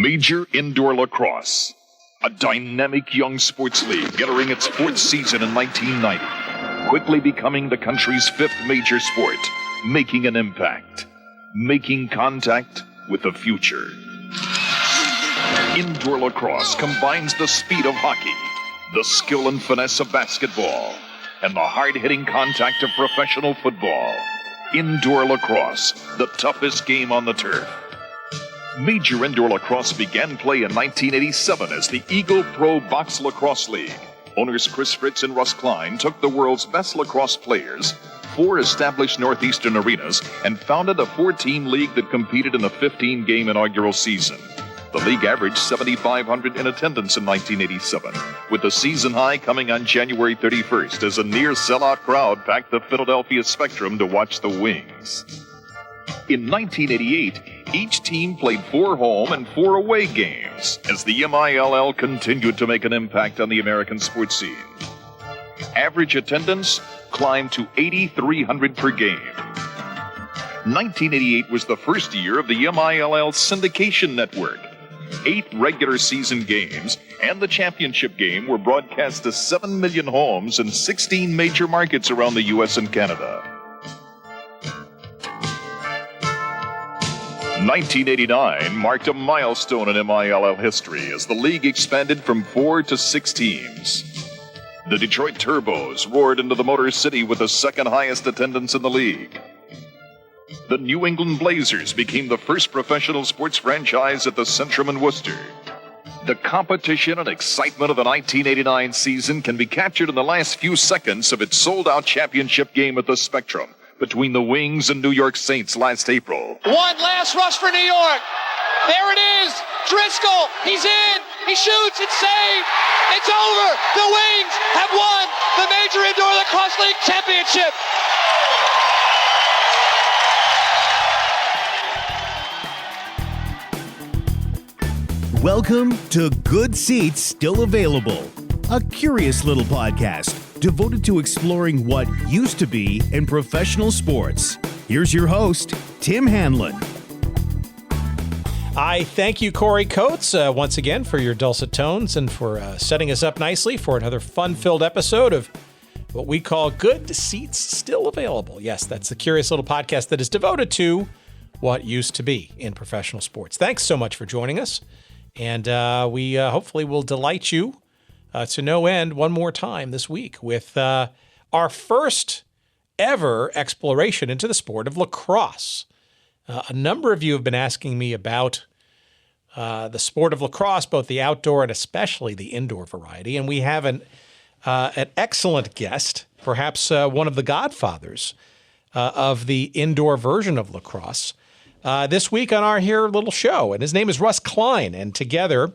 Major Indoor Lacrosse, a dynamic young sports league entering its fourth season in 1990, quickly becoming the country's fifth major sport, making an impact, making contact with the future. Indoor lacrosse combines the speed of hockey, the skill and finesse of basketball, and the hard-hitting contact of professional football. Indoor lacrosse, the toughest game on the turf. Major Indoor Lacrosse began play in 1987 as the Eagle Pro Box Lacrosse League. Owners Chris Fritz and Russ Cline took the world's best lacrosse players, 4 established Northeastern arenas, and founded a 4-team league that competed in the 15-game inaugural season. The league averaged 7,500 in attendance in 1987, with the season high coming on January 31st as a near-sellout crowd packed the Philadelphia Spectrum to watch the Wings. In 1988, each team played 4 home and 4 away games as the MILL continued to make an impact on the American sports scene. Average attendance climbed to 8,300 per game. 1988 was the first year of the MILL syndication network. 8 regular season games and the championship game were broadcast to 7 million homes in 16 major markets around the U.S. and Canada. 1989 marked a milestone in MILL history as the league expanded from 4 to 6 teams. The Detroit Turbos roared into the Motor City with the second highest attendance in the league. The New England Blazers became the first professional sports franchise at the Centrum in Worcester. The competition and excitement of the 1989 season can be captured in the last few seconds of its sold-out championship game at the Spectrum between the Wings and New York Saints last April. One last rush for New York. There it is. Driscoll, he's in. He shoots. It's saved. It's over. The Wings have won the Major Indoor Lacrosse League championship. Welcome to Good Seats Still Available, a curious little podcast devoted to exploring what used to be in professional sports. Here's your host, Tim Hanlon. I thank you, Corey Coates, once again for your dulcet tones and for setting us up nicely for another fun-filled episode of what we call Good Seats Still Available. Yes, that's the curious little podcast that is devoted to what used to be in professional sports. Thanks so much for joining us. And we hopefully will delight you to no end one more time this week with our first ever exploration into the sport of lacrosse. A number of you have been asking me about the sport of lacrosse, both the outdoor and especially the indoor variety. And we have an excellent guest, perhaps one of the godfathers of the indoor version of lacrosse, this week on our here little show. And his name is Russ Cline. And together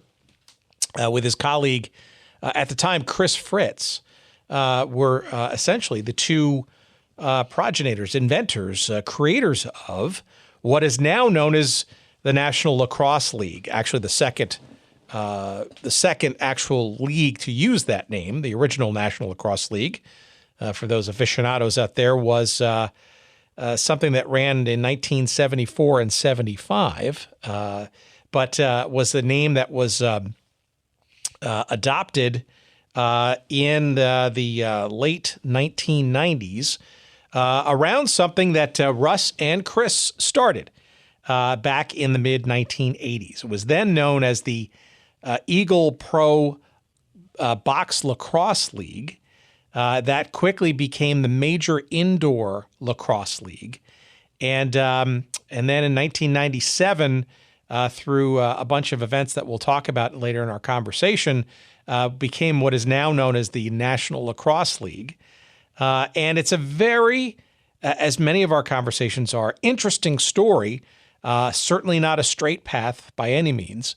with his colleague at the time, Chris Fritz, were essentially the two progenitors, inventors, creators of what is now known as the National Lacrosse League. Actually, the second actual league to use that name. The original National Lacrosse League, for those aficionados out there, was something that ran in 1974 and 75, but was the name that was adopted in the late 1990s around something that Russ and Chris started back in the mid-1980s. It was then known as the Eagle Pro Box Lacrosse League. That quickly became the Major Indoor Lacrosse League. And then in 1997, through a bunch of events that we'll talk about later in our conversation, became what is now known as the National Lacrosse League. And it's a very, as many of our conversations are, interesting story, certainly not a straight path by any means.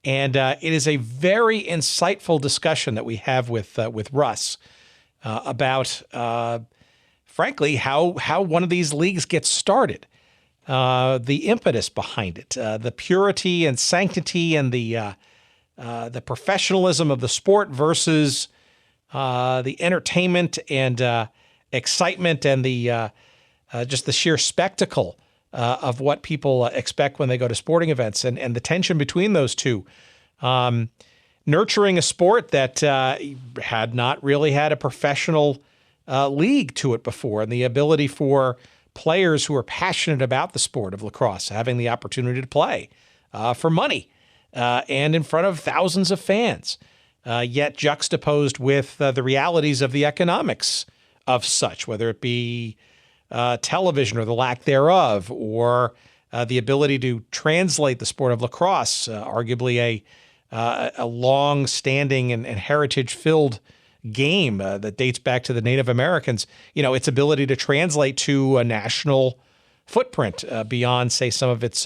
And it is a very insightful discussion that we have with Russ about, frankly, how one of these leagues gets started, the impetus behind it, the purity and sanctity and the professionalism of the sport versus the entertainment and excitement and the just the sheer spectacle of what people expect when they go to sporting events, and the tension between those two. Nurturing a sport that had not really had a professional league to it before, and the ability for players who are passionate about the sport of lacrosse having the opportunity to play for money and in front of thousands of fans, yet juxtaposed with the realities of the economics of such, whether it be television or the lack thereof, or the ability to translate the sport of lacrosse, arguably a long-standing and heritage-filled game that dates back to the Native Americans, its ability to translate to a national footprint beyond, say, some of its,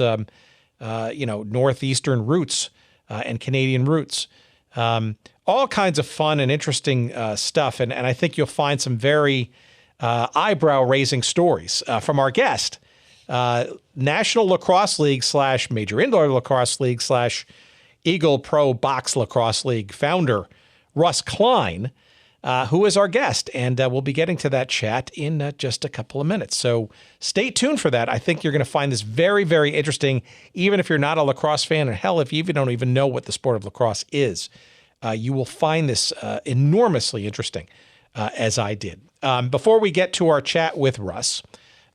northeastern roots and Canadian roots. All kinds of fun and interesting stuff. And I think you'll find some very eyebrow-raising stories from our guest, National Lacrosse League / Major Indoor Lacrosse League / Eagle Pro Box Lacrosse League founder, Russ Cline, who is our guest. And we'll be getting to that chat in just a couple of minutes. So stay tuned for that. I think you're going to find this very, very interesting, even if you're not a lacrosse fan, and hell, if you don't even know what the sport of lacrosse is. You will find this enormously interesting, as I did. Before we get to our chat with Russ,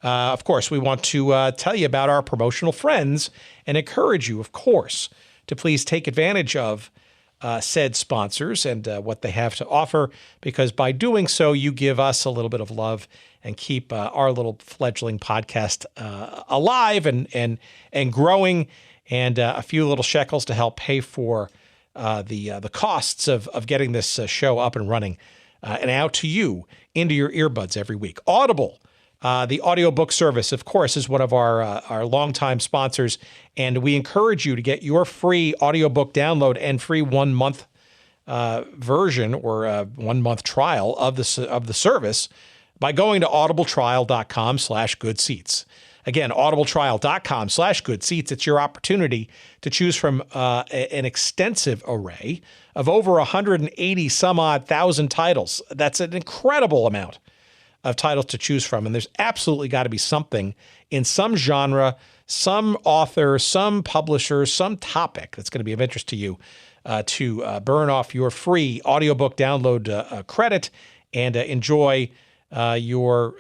of course, we want to tell you about our promotional friends and encourage you, of course, to please take advantage of said sponsors and what they have to offer, because by doing so, you give us a little bit of love and keep our little fledgling podcast alive and growing, and a few little shekels to help pay for the costs of getting this show up and running and out to you into your earbuds every week. Audible, the audiobook service, of course, is one of our longtime sponsors, and we encourage you to get your free audiobook download and free 1 month version or 1 month trial of the service by going to audibletrial.com/goodseats. Again, audibletrial.com/goodseats. It's your opportunity to choose from an extensive array of over 180 some odd thousand titles. That's an incredible amount of titles to choose from. And there's absolutely got to be something in some genre, some author, some publisher, some topic that's going to be of interest to you to burn off your free audiobook download credit and enjoy your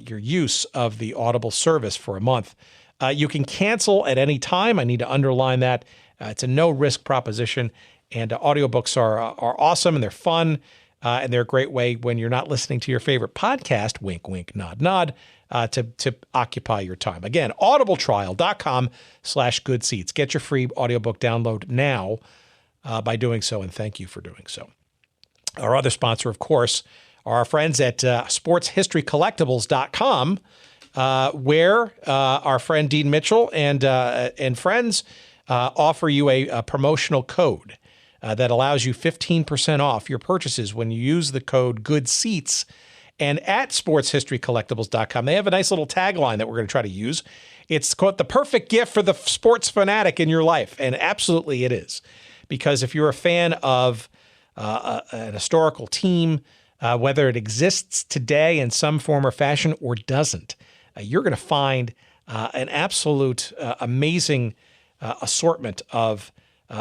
use of the Audible service for a month. You can cancel at any time. I need to underline that. It's a no-risk proposition, and audiobooks are awesome, and they're fun, and they're a great way when you're not listening to your favorite podcast, wink, wink, nod, nod, to occupy your time. Again, audibletrial.com/goodseats. Get your free audiobook download now by doing so, and thank you for doing so. Our other sponsor, of course, are our friends at sportshistorycollectibles.com, where our friend Dean Mitchell and friends offer you a promotional code that allows you 15% off your purchases when you use the code GOODSEATS. And at sportshistorycollectibles.com, they have a nice little tagline that we're going to try to use. It's called the perfect gift for the sports fanatic in your life. And absolutely it is. Because if you're a fan of an historical team, whether it exists today in some form or fashion or doesn't, you're going to find an absolute amazing assortment of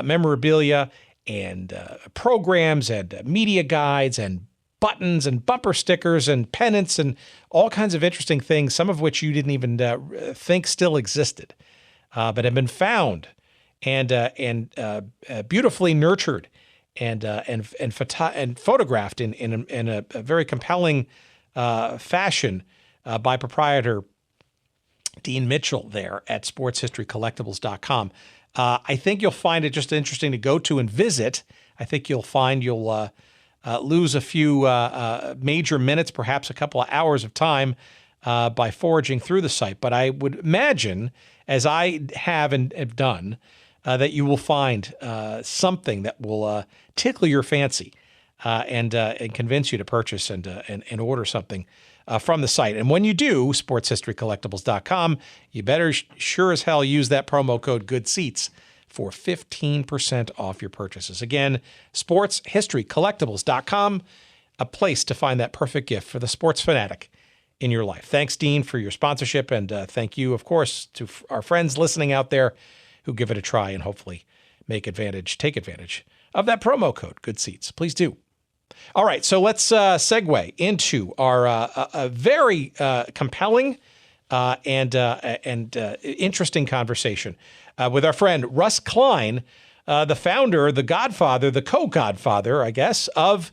memorabilia and programs and media guides and buttons and bumper stickers and pennants and all kinds of interesting things, some of which you didn't even think still existed, but have been found and beautifully nurtured and photographed in a very compelling fashion by proprietor Dean Mitchell there at sportshistorycollectibles.com. I think you'll find it just interesting to go to and visit. I think you'll find you'll lose a few major minutes, perhaps a couple of hours of time by foraging through the site. But I would imagine, as I have and have done, that you will find something that will tickle your fancy and convince you to purchase and order something from the site. And when you do, sportshistorycollectibles.com, you better sure as hell use that promo code GOODSEATS for 15% off your purchases. Again, sportshistorycollectibles.com, a place to find that perfect gift for the sports fanatic in your life. Thanks, Dean, for your sponsorship. And thank you, of course, to our friends listening out there who give it a try and hopefully take advantage of that promo code, Good Seats. Please do. All right, so let's segue into our very compelling and interesting conversation with our friend Russ Cline, the founder, the godfather, the co-godfather, I guess, of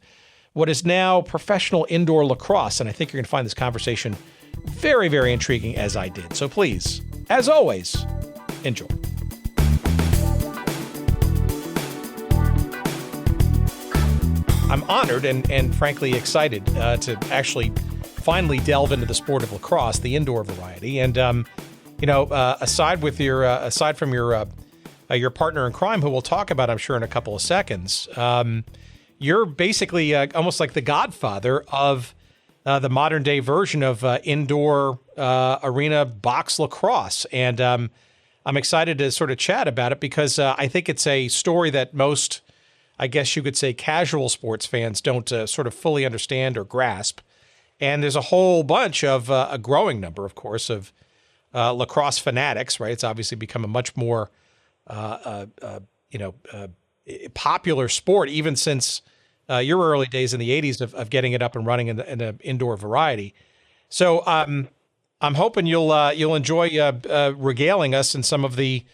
what is now professional indoor lacrosse. And I think you're going to find this conversation very, very intriguing, as I did. So please, as always, enjoy. I'm honored and frankly excited to actually finally delve into the sport of lacrosse, the indoor variety. And aside from your partner in crime, who we'll talk about, I'm sure, in a couple of seconds, you're basically almost like the godfather of the modern day version of indoor arena box lacrosse. And I'm excited to sort of chat about it because I think it's a story that most, I guess you could say, casual sports fans don't sort of fully understand or grasp. And there's a whole bunch of a growing number, of course, of lacrosse fanatics, right? It's obviously become a much more, popular sport, even since your early days in the 80s of getting it up and running in an indoor variety. So I'm hoping you'll enjoy regaling us in some of the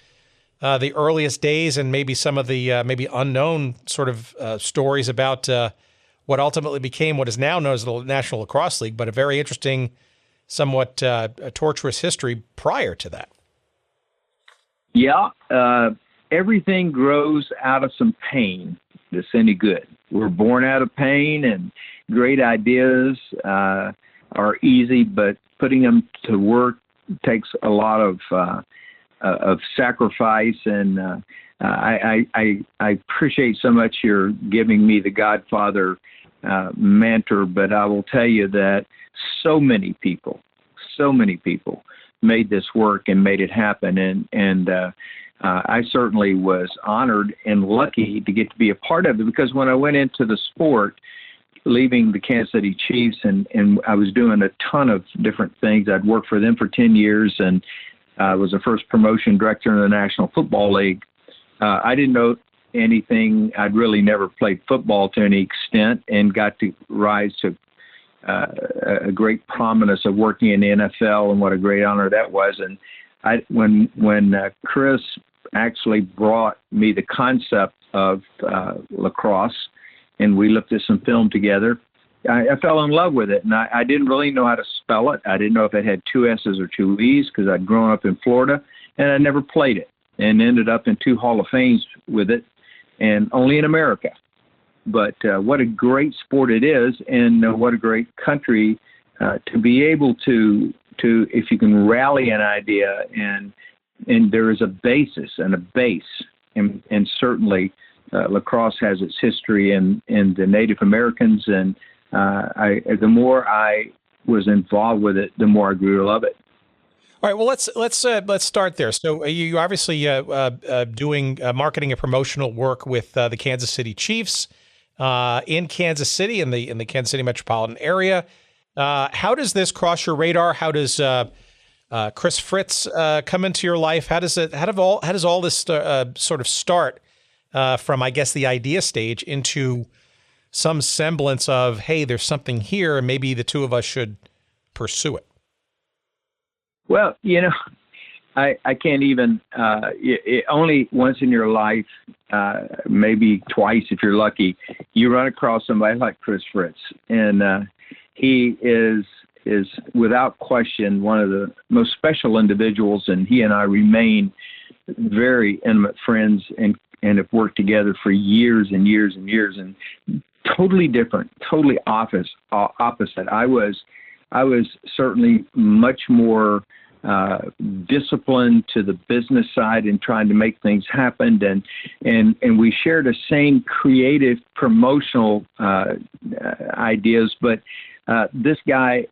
earliest days and maybe some of the maybe unknown sort of stories about what ultimately became what is now known as the National Lacrosse League, but a very interesting, somewhat torturous history prior to that. Yeah, everything grows out of some pain that's any good. We're born out of pain, and great ideas are easy, but putting them to work takes a lot of sacrifice. And I appreciate so much you're giving me the Godfather mentor, but I will tell you that so many people made this work and made it happen. And I certainly was honored and lucky to get to be a part of it, because when I went into the sport, leaving the Kansas City Chiefs, and I was doing a ton of different things. I'd worked for them for 10 years and I was the first promotion director in the National Football League. I didn't know anything. I'd really never played football to any extent, and got to rise to a great prominence of working in the NFL, and what a great honor that was. And when Chris actually brought me the concept of lacrosse, and we looked at some film together, I fell in love with it. And I didn't really know how to spell it. I didn't know if it had two S's or two E's, because I'd grown up in Florida, and I never played it, and ended up in 2 Hall of Fames with it, and only in America. But what a great sport it is, and what a great country to be able to if you can rally an idea, and there is a basis and a base, and certainly lacrosse has its history in the Native Americans, and the more I was involved with it, the more I grew to love it. All right. Well, let's start there. So you obviously doing marketing and promotional work with the Kansas City Chiefs in Kansas City, in the Kansas City metropolitan area. How does this cross your radar? How does Chris Fritz come into your life? How does all this sort of start from, I guess, the idea stage into some semblance of, hey, there's something here, and maybe the two of us should pursue it? Well, I can't even, only once in your life, maybe twice if you're lucky, you run across somebody like Chris Fritz. And he is without question one of the most special individuals, and he and I remain very intimate friends, and have worked together for years and years and years, and totally different, totally opposite. I was certainly much more disciplined to the business side and trying to make things happen, and we shared the same creative promotional ideas, but this guy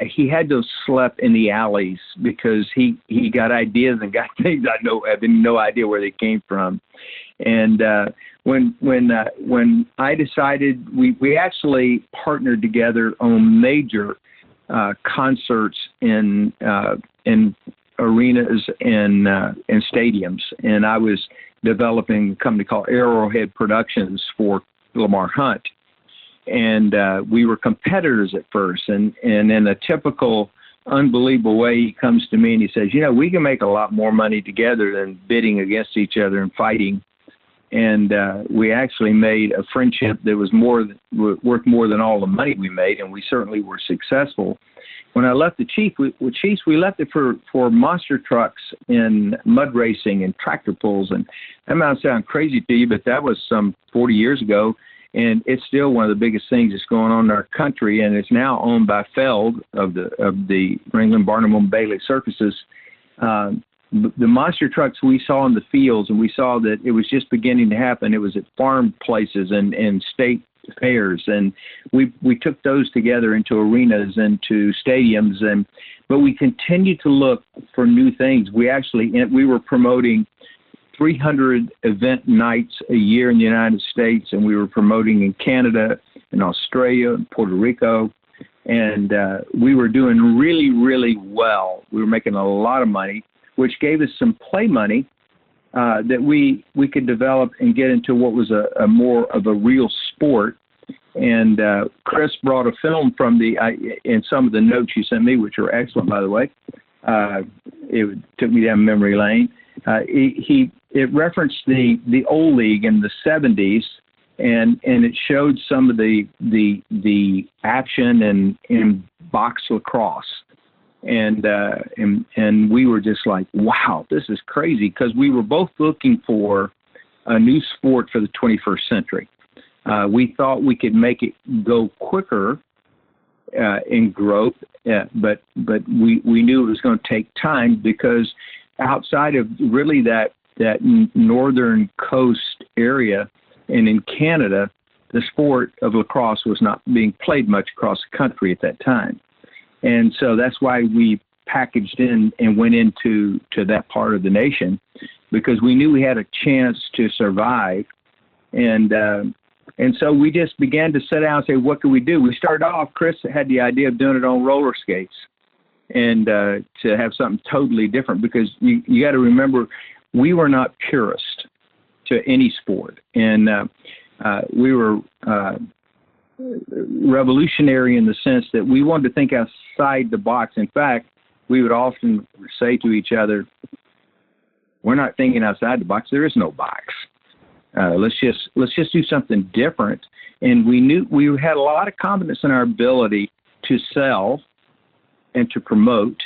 he had to sleep in the alleys, because he got ideas and got things I had no idea where they came from. And when I decided, we actually partnered together on Major concerts in arenas and stadiums, and I was developing a company called Arrowhead Productions for Lamar Hunt, and we were competitors at first. And in a typical unbelievable way, he comes to me and he says, we can make a lot more money together than bidding against each other and fighting. And we actually made a friendship that was worth more than all the money we made, and we certainly were successful. When I left the Chiefs, we left it for monster trucks and mud racing and tractor pulls. And that might sound crazy to you, but that was some 40 years ago, and it's still one of the biggest things that's going on in our country. And it's now owned by Feld of the Ringling, Barnum and Bailey Circuses. The monster trucks we saw in the fields, and we saw that it was just beginning to happen. It was at farm places and state fairs, and we took those together into arenas and to stadiums, but we continued to look for new things. We were promoting 300 event nights a year in the United States, and we were promoting in Canada and Australia and Puerto Rico, and we were doing really, really well. We were making a lot of money, which gave us some play money that we could develop and get into what was a more of a real sport. And Chris brought a film from in some of the notes you sent me, which are excellent, by the way. It took me down memory lane. It referenced the old league in the 70s, and it showed some of the action in box lacrosse. And we were just like, wow, this is crazy, because we were both looking for a new sport for the 21st century. We thought we could make it go quicker in growth, but we knew it was going to take time, because outside of really that northern coast area and in Canada, the sport of lacrosse was not being played much across the country at that time. And so that's why we packaged in and went into that part of the nation, because we knew we had a chance to survive. And so we just began to sit down and say, what can we do? We started off, Chris had the idea of doing it on roller skates, and to have something totally different, because you got to remember, we were not purist to any sport. And we were revolutionary in the sense that we wanted to think outside the box. In fact, we would often say to each other, we're not thinking outside the box. There is no box. Let's just do something different. And we knew we had a lot of confidence in our ability to sell and to promote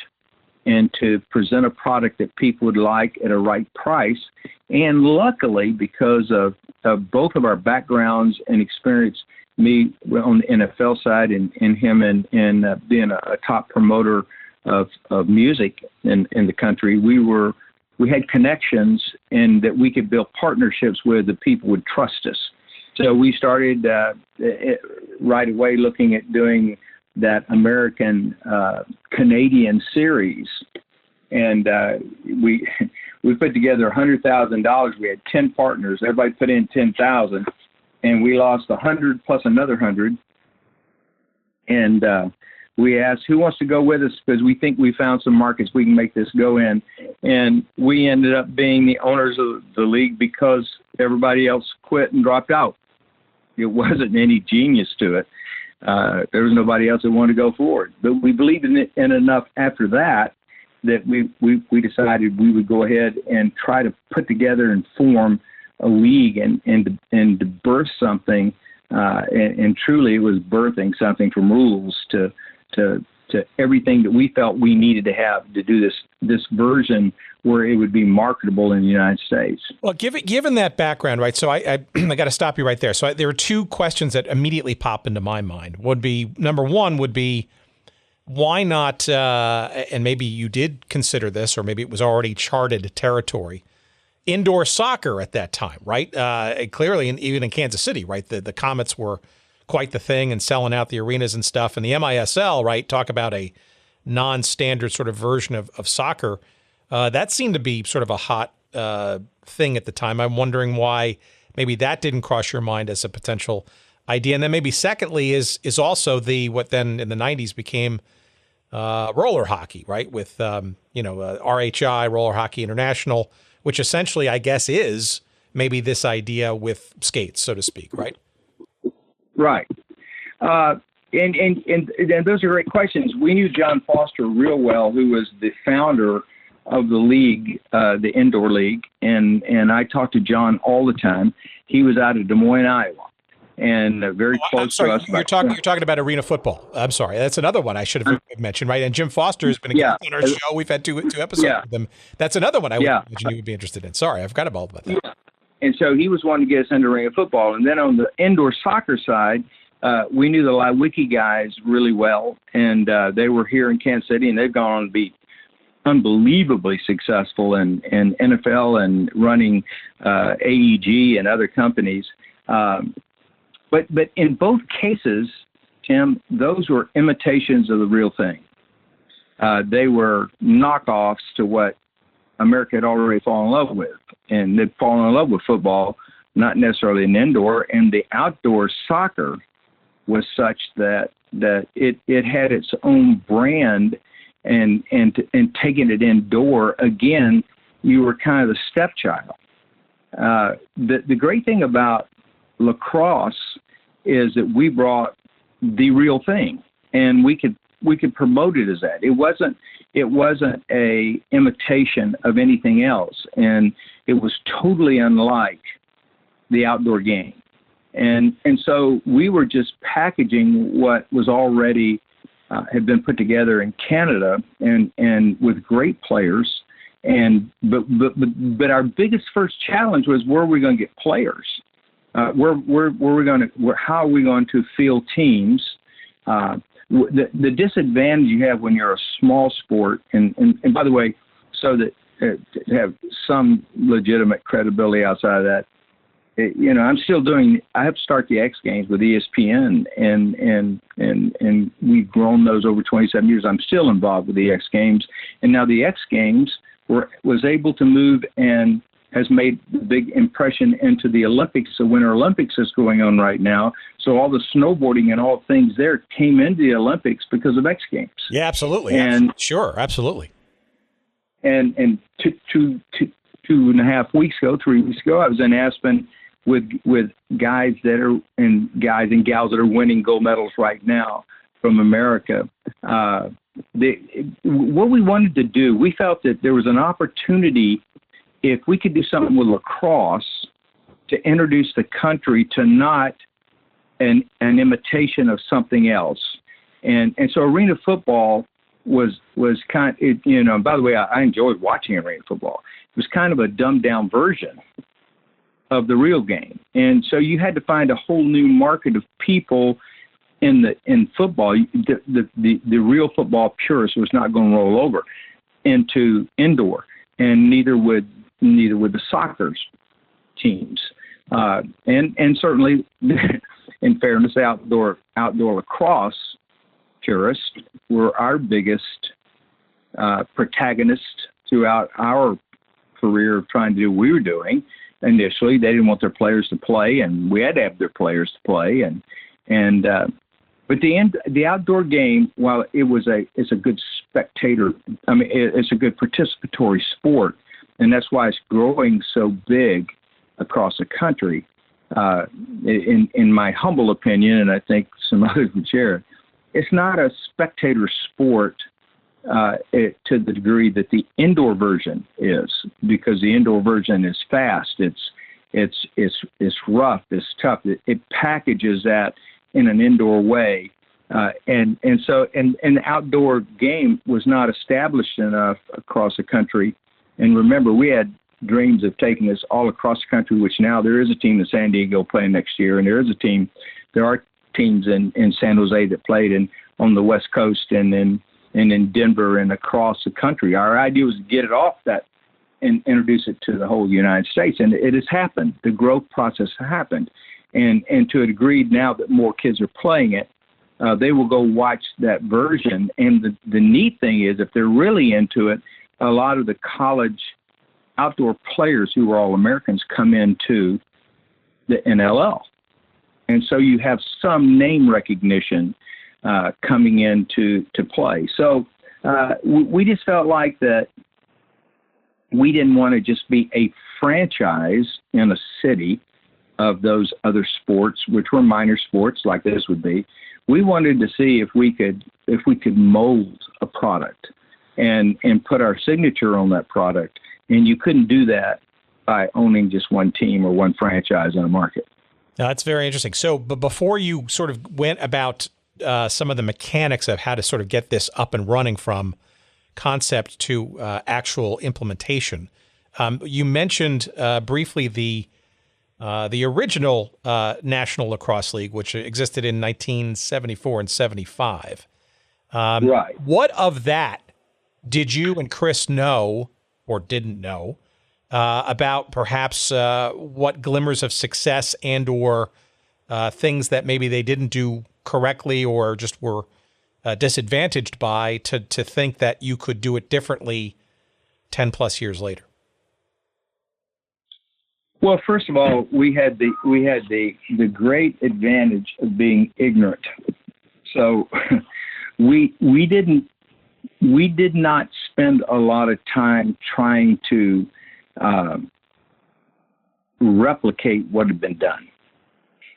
and to present a product that people would like at a right price. And luckily, because of both of our backgrounds and experience, me on the NFL side and him and being a top promoter of music in the country, we had connections, and that we could build partnerships with that people would trust us. So we started right away looking at doing that American Canadian series, and we put together $100,000. We had 10 partners. Everybody put in $10,000, and we lost 100 plus another 100. And we asked who wants to go with us, because we think we found some markets we can make this go in. And we ended up being the owners of the league because everybody else quit and dropped out. It wasn't any genius to it. There was nobody else that wanted to go forward. But we believed in it enough after that we decided we would go ahead and try to put together and form a league and to birth something. And truly it was birthing something from rules to everything that we felt we needed to have to do this version where it would be marketable in the United States. Well, given that background, right? So I got to stop you right there. So there are two questions that immediately pop into my mind. Number one would be, why not? And maybe you did consider this, or maybe it was already charted territory. Indoor soccer at that time, right? Clearly, even in Kansas City, right? The Comets were quite the thing and selling out the arenas and stuff. And the MISL, right? Talk about a non-standard sort of version of soccer. That seemed to be sort of a hot thing at the time. I'm wondering why maybe that didn't cross your mind as a potential idea. And then maybe secondly is also what then in the 90s became roller hockey, right? With, RHI, Roller Hockey International, which essentially, I guess, is maybe this idea with skates, so to speak, right? Right. And those are great questions. We knew John Foster real well, who was the founder of the league, the Indoor League, and I talked to John all the time. He was out of Des Moines, Iowa, and very close to us. You're talking about arena football. I'm sorry. That's another one I should have mentioned, right? And Jim Foster has been a guest on our show. We've had two episodes with him. That's another one I would imagine you would be interested in. Sorry, I forgot about that. Yeah. And so he was wanting to get us into arena football. And then on the indoor soccer side, we knew the Lewicki guys really well, and they were here in Kansas City, and they've gone on to be unbelievably successful in NFL and running AEG and other companies. But in both cases, Tim, those were imitations of the real thing. They were knockoffs to what America had already fallen in love with, and they'd fallen in love with football, not necessarily in indoor, and the outdoor soccer was such that it had its own brand, and taking it indoor, again, you were kind of the stepchild. The great thing about lacrosse is that we brought the real thing, and we could promote it as that. It wasn't a imitation of anything else, and it was totally unlike the outdoor game. And so we were just packaging what was already had been put together in Canada, and with great players. But our biggest first challenge was, where are we going to get players? How are we going to field teams? The disadvantage you have when you're a small sport, and by the way, so that to have some legitimate credibility outside of that, I have to start the X Games with ESPN, and we've grown those over 27 years. I'm still involved with the X Games, and now the X Games was able to move and has made a big impression into the Olympics. The Winter Olympics is going on right now, so all the snowboarding and all things there came into the Olympics because of X Games. Yeah, absolutely. And sure, absolutely. And 2.5 weeks ago, 3 weeks ago, I was in Aspen with guys and gals that are winning gold medals right now from America. What we wanted to do, we felt that there was an opportunity, if we could do something with lacrosse, to introduce the country to not an imitation of something else. And so arena football was kind of, by the way, I enjoyed watching arena football. It was kind of a dumbed down version of the real game. And so you had to find a whole new market of people in football. The real football purist was not going to roll over into indoor, and neither would the soccer teams. And certainly, in fairness, outdoor lacrosse purists were our biggest protagonists throughout our career of trying to do what we were doing. Initially, they didn't want their players to play, and we had to have their players to play. But the outdoor game, while it's a good spectator, it's a good participatory sport, and that's why it's growing so big across the country. In my humble opinion, and I think some others would share it, it's not a spectator sport to the degree that the indoor version is, because the indoor version is fast. It's rough. It's tough. It packages that in an indoor way, and the outdoor game was not established enough across the country. And remember, we had dreams of taking this all across the country, which now there is a team in San Diego playing next year, and there are teams in San Jose that played on the West Coast and in Denver and across the country. Our idea was to get it off that and introduce it to the whole United States, and it has happened. The growth process happened, and to a degree now that more kids are playing it, they will go watch that version. And the neat thing is, if they're really into it, a lot of the college outdoor players who are all Americans come into the NLL. And so you have some name recognition coming into play. So we just felt like that we didn't want to just be a franchise in a city of those other sports, which were minor sports like this would be. We wanted to see if we could mold a product and put our signature on that product. And you couldn't do that by owning just one team or one franchise in a market. Now, that's very interesting. So, but before you sort of went about some of the mechanics of how to sort of get this up and running from concept to actual implementation, you mentioned briefly the original National Lacrosse League, which existed in 1974 and 75. Right. What of that did you and Chris know or didn't know about perhaps what glimmers of success and or things that maybe they didn't do correctly or just were disadvantaged by to think that you could do it differently 10 plus years later? Well, first of all, we had the great advantage of being ignorant. So we did not spend a lot of time trying to replicate what had been done.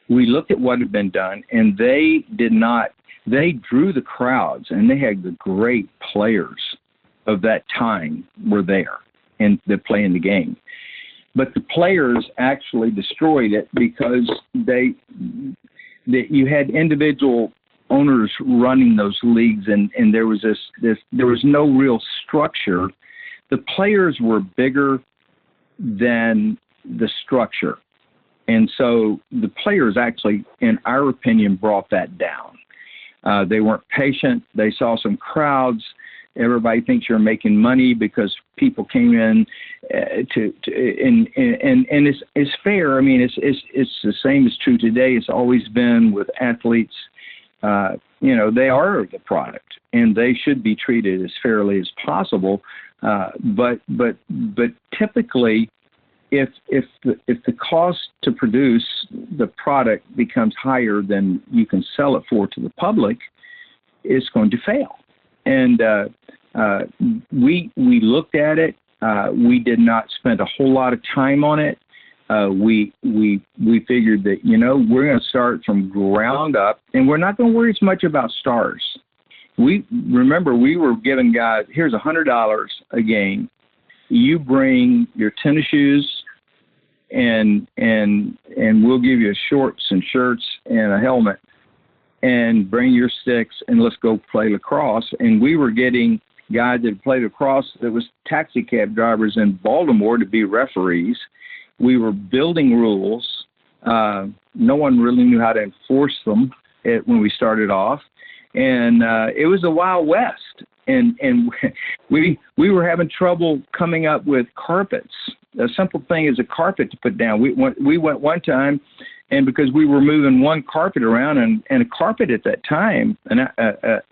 We looked at what had been done, and they did not. They drew the crowds, and they had the great players of that time were there and they're playing the game. But the players actually destroyed it because you had individual owners running those leagues, and there was there was no real structure. The players were bigger than the structure. And so the players actually, in our opinion, brought that down. They weren't patient. They saw some crowds. Everybody thinks you're making money because people came in and it's fair. I mean, it's the same as true today. It's always been with athletes. They are the product, and they should be treated as fairly as possible. But typically, if the cost to produce the product becomes higher than you can sell it for to the public, it's going to fail. And we looked at it. We did not spend a whole lot of time on it. We figured that, we're going to start from ground up, and we're not going to worry as much about stars. We were giving guys, here's $100 a game. You bring your tennis shoes, and we'll give you shorts and shirts and a helmet, and bring your sticks, and let's go play lacrosse. And we were getting guys that played lacrosse that was taxi cab drivers in Baltimore to be referees. We were building rules. No one really knew how to enforce them when we started off. And it was a Wild West. And we were having trouble coming up with carpets. A simple thing is a carpet to put down. We went one time, and because we were moving one carpet around, and a carpet at that time, an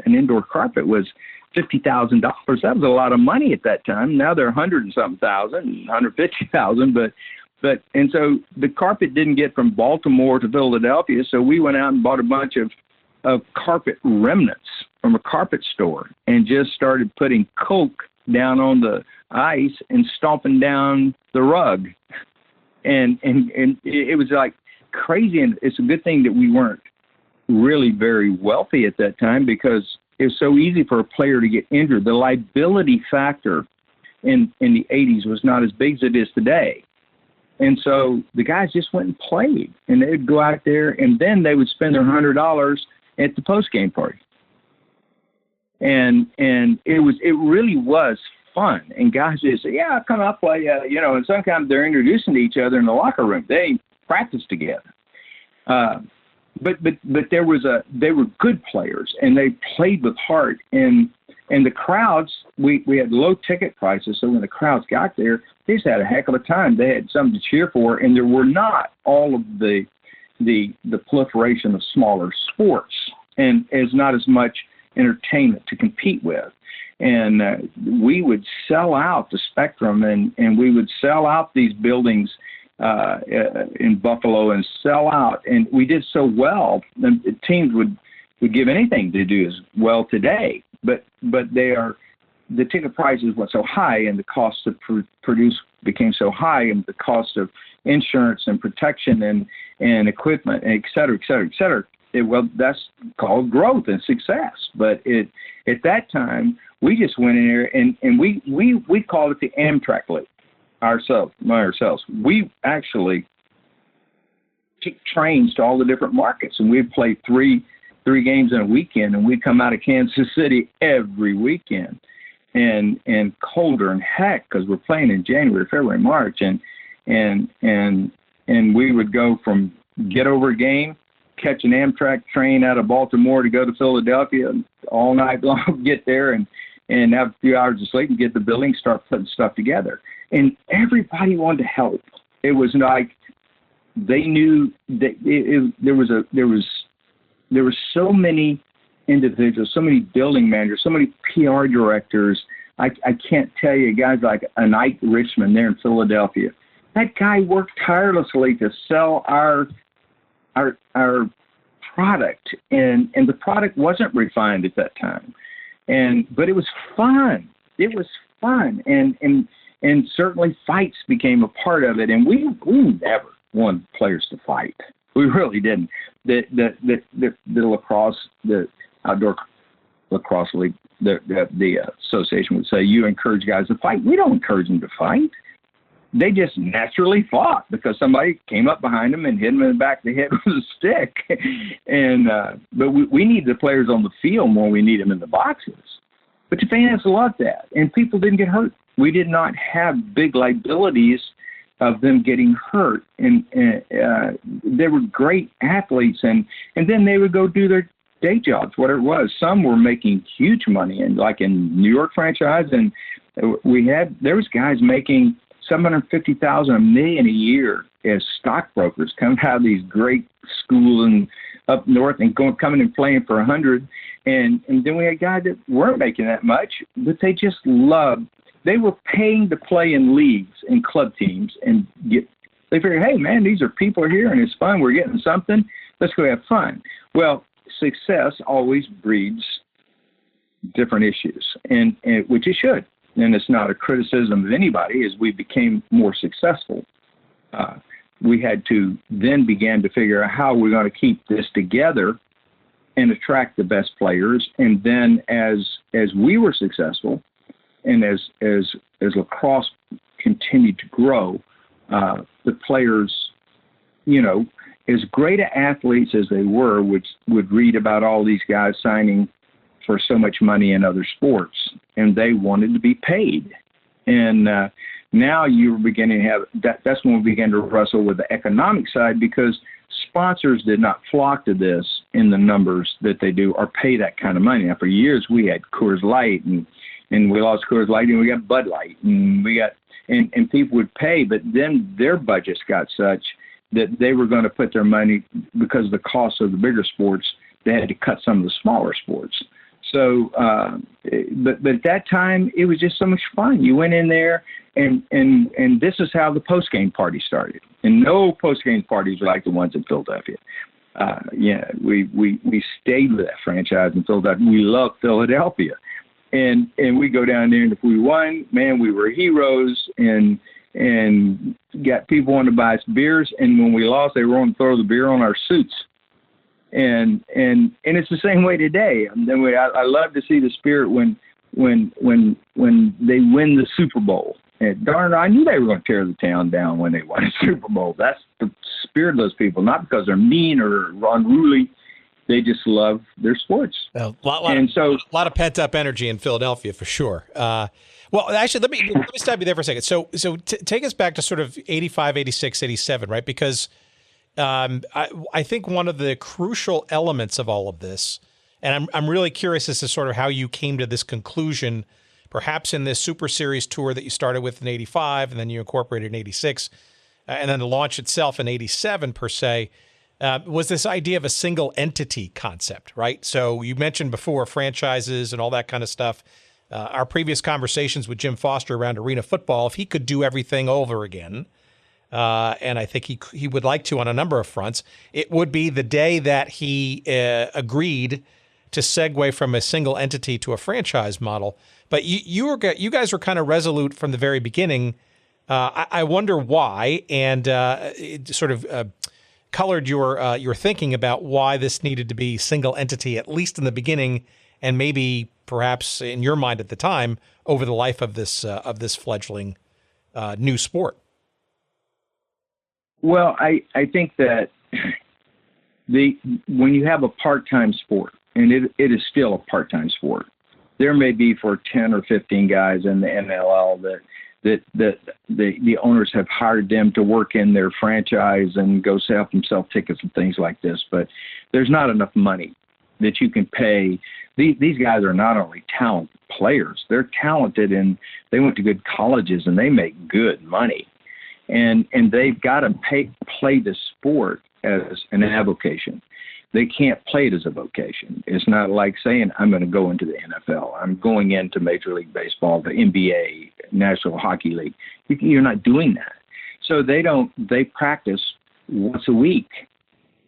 indoor carpet was $50,000. That was a lot of money at that time. Now they're $100,000, $150,000. And so the carpet didn't get from Baltimore to Philadelphia. So we went out and bought a bunch of carpet remnants from a carpet store and just started putting Coke down on the ice and stomping down the rug. And it was like crazy. And it's a good thing that we weren't really very wealthy at that time, because it was so easy for a player to get injured. The liability factor in the 80s was not as big as it is today. And so the guys just went and played, and they'd go out there, and then they would spend their $100 at the post-game party. And it really was fun. And guys just say, yeah, come out play, and sometimes they're introducing to each other in the locker room. They practice together. But they were good players, and they played with heart. And the crowds, we had low ticket prices, so when the crowds got there, they just had a heck of a time. They had something to cheer for, and there were not all of the proliferation of smaller sports, and there's not as much entertainment to compete with. And we would sell out the Spectrum, and we would sell out these buildings in Buffalo and sell out. And we did so well, the teams would would give anything to do as well today. But the ticket prices went so high, and the cost to produce became so high, and the cost of insurance and protection and equipment, and et cetera, et cetera, et cetera. Well, that's called growth and success. But at that time, we just went in there and we called it the Amtrak League ourselves. We actually took trains to all the different markets, and we'd play three games in a weekend, and we'd come out of Kansas City every weekend. And colder and heck, because we're playing in January, February, March, and we would go from get over a game, catch an Amtrak train out of Baltimore to go to Philadelphia all night long, get there and have a few hours of sleep and get the building, start putting stuff together. And everybody wanted to help. It was like they knew that there was so many individuals, so many building managers, so many PR directors. I can't tell you, guys like an Ike Richmond there in Philadelphia. That guy worked tirelessly to sell our product, and the product wasn't refined at that time, but it was fun. It was fun, and certainly fights became a part of it. And we never wanted players to fight. We really didn't. The lacrosse, the Outdoor Lacrosse League, the association would say, you encourage guys to fight. We don't encourage them to fight. They just naturally fought because somebody came up behind them and hit them in the back of the head with a stick. But we need the players on the field more than we need them in the boxes. But the fans loved that, and people didn't get hurt. We did not have big liabilities of them getting hurt, and they were great athletes, and then they would go do their day jobs, whatever it was. Some were making huge money, and like in New York franchise, and there was guys making $750,000, $1 million a year as stockbrokers coming out of these great schools and up north and coming and playing for $100, and then we had guys that weren't making that much, but they just loved. They were paying to play in leagues and club teams, and they figured, hey man, these are people here and it's fun. We're getting something. Let's go have fun. Well, success always breeds different issues, and which it should. And it's not a criticism of anybody. As we became more successful, we had to then begin to figure out how we're going to keep this together and attract the best players. And then as we were successful, and as lacrosse continued to grow, the players, as great athletes as they were, would read about all these guys signing for so much money in other sports, and they wanted to be paid. And now you're beginning to have that. That's when we began to wrestle with the economic side, because sponsors did not flock to this in the numbers that they do or pay that kind of money. Now, for years we had Coors Light, and we lost Coors Light, and we got Bud Light, and and people would pay, but then their budgets got such that they were going to put their money, because of the cost of the bigger sports, they had to cut some of the smaller sports. So, but at that time, it was just so much fun. You went in there, and this is how the post-game party started. And no post-game parties like the ones in Philadelphia. We stayed with that franchise in Philadelphia. We loved Philadelphia. And we go down there, and if we won, man, we were heroes, and got people wanting to buy us beers. And when we lost, they were going to throw the beer on our suits. And it's the same way today. And then I love to see the spirit when they win the Super Bowl. And darn, I knew they were going to tear the town down when they won the Super Bowl. That's the spirit of those people, not because they're mean or unruly. They just love their sports. A lot of pent up energy in Philadelphia for sure. Well, actually, let me stop you there for a second. So take us back to sort of 85, 86, 87, right? Because I think one of the crucial elements of all of this, and I'm really curious as to sort of how you came to this conclusion, perhaps in this Super Series tour that you started with in 85, and then you incorporated in 86, and then the launch itself in 87 per se, was this idea of a single entity concept, right? So you mentioned before franchises and all that kind of stuff. Our previous conversations with Jim Foster around arena football, if he could do everything over again, and I think he would like to on a number of fronts. It would be the day that he agreed to segue from a single entity to a franchise model. But you guys were kind of resolute from the very beginning. I wonder why, and it sort of colored your thinking about why this needed to be single entity, at least in the beginning, and maybe perhaps in your mind at the time over the life of this fledgling new sport. Well, I think that when you have a part-time sport, and it is still a part-time sport, there may be for 10 or 15 guys in the NLL that the owners have hired them to work in their franchise and go sell themselves tickets and things like this. But there's not enough money that you can pay. These guys are not only talented players, they're talented and they went to good colleges and they make good money. And they've got to play the sport as an avocation. They can't play it as a vocation. It's not like saying, I'm going to go into the NFL. I'm going into Major League Baseball, the NBA, National Hockey League. You're not doing that. So they practice once a week.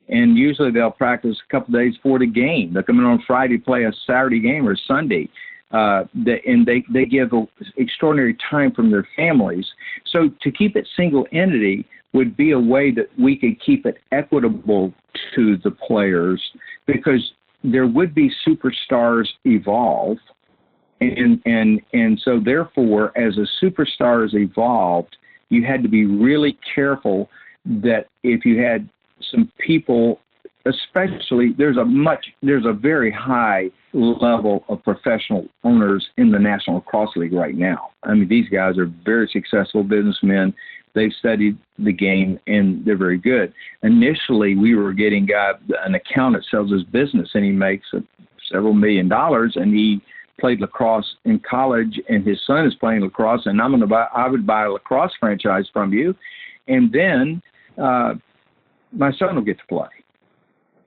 And usually they'll practice a couple of days before the game. They'll come in on Friday, play a Saturday game or Sunday. And they give extraordinary time from their families. So to keep it single entity would be a way that we could keep it equitable to the players, because there would be superstars evolve. And so therefore, as a superstar is evolved, you had to be really careful that if you had some people, especially there's a very high level of professional owners in the National Lacrosse League right now. I mean, these guys are very successful businessmen. They've studied the game and they're very good. Initially, we were getting an accountant sells his business and he makes several $1 million, and he played lacrosse in college and his son is playing lacrosse, and I would buy a lacrosse franchise from you, and then my son will get to play.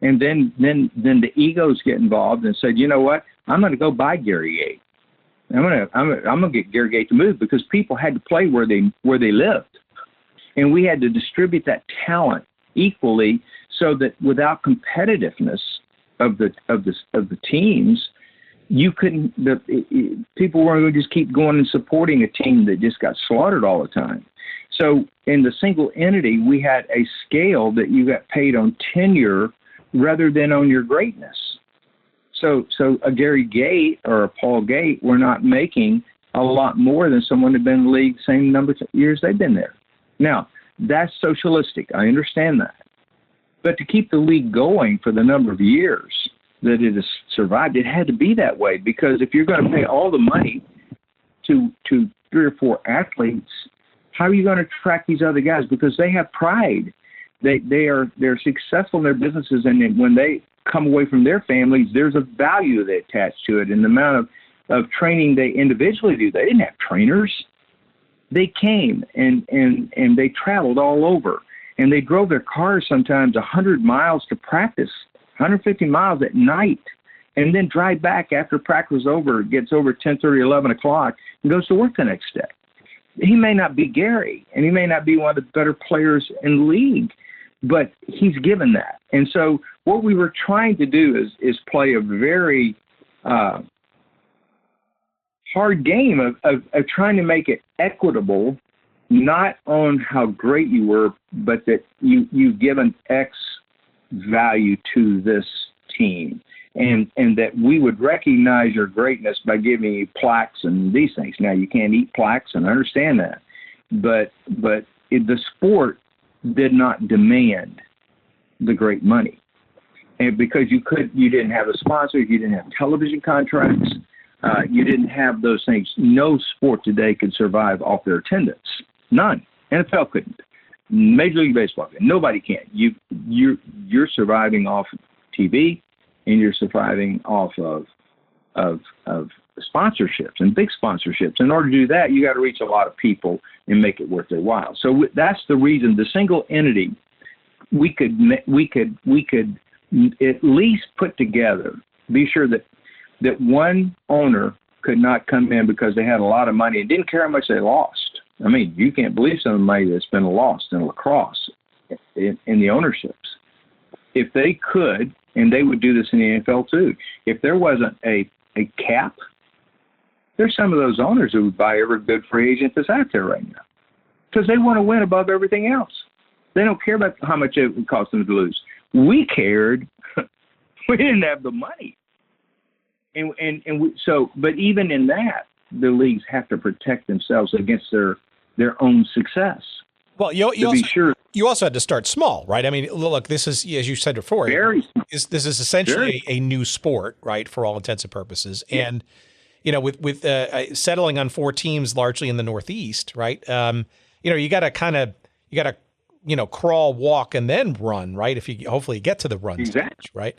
And then the egos get involved and said, you know what? I'm going to go buy Gary Gate. I'm going to get Gary Gate to move, because people had to play where they lived, and we had to distribute that talent equally, so that without competitiveness of the teams, you couldn't. People weren't going to just keep going and supporting a team that just got slaughtered all the time. So in the single entity, we had a scale that you got paid on tenure rather than on your greatness. So a Gary Gate or a Paul Gate were not making a lot more than someone who'd been in the league the same number of years they've been there. Now, that's socialistic. I understand that. But to keep the league going for the number of years that it has survived, it had to be that way, because if you're going to pay all the money to 3 or 4 athletes, how are you going to attract these other guys? Because they have pride. They're successful in their businesses, and when they come away from their families, there's a value they attach to it, and the amount of training they individually do. They didn't have trainers. They came and they traveled all over, and they drove their cars sometimes 100 miles to practice, 150 miles at night, and then drive back after practice was over. It gets over 10:30, 11 o'clock, and goes to work the next day. He may not be Gary, and he may not be one of the better players in the league, but he's given that. And so what we were trying to do is play a very hard game of trying to make it equitable, not on how great you were, but that you've given X value to this team, and that we would recognize your greatness by giving you plaques and these things. Now, you can't eat plaques, and I understand that, but the sport did not demand the great money, and because you didn't have a sponsor, you didn't have television contracts, you didn't have those things. No sport today could survive off their attendance. None. NFL couldn't. Major League Baseball couldn't. Nobody can. You're surviving off TV, and you're surviving off of sponsorships and big sponsorships. In order to do that, you got to reach a lot of people and make it worth their while. So that's the reason the single entity we could at least put together, be sure that one owner could not come in because they had a lot of money and didn't care how much they lost. I mean, you can't believe some of the money that's been lost in lacrosse in the ownerships. If they could, and they would do this in the NFL too, if there wasn't a cap, there's some of those owners who would buy every good free agent that's out there right now because they want to win above everything else. They don't care about how much it would cost them to lose. We cared. We didn't have the money. But even in that, the leagues have to protect themselves against their own success. Well, you also had to start small, right? I mean, look, this is, as you said before, this is essentially a new sport, right, for all intents and purposes. Yeah. And, you know, with settling on 4 teams largely in the Northeast, right, you got to crawl, walk, and then run, right, if you hopefully get to the run stage, right?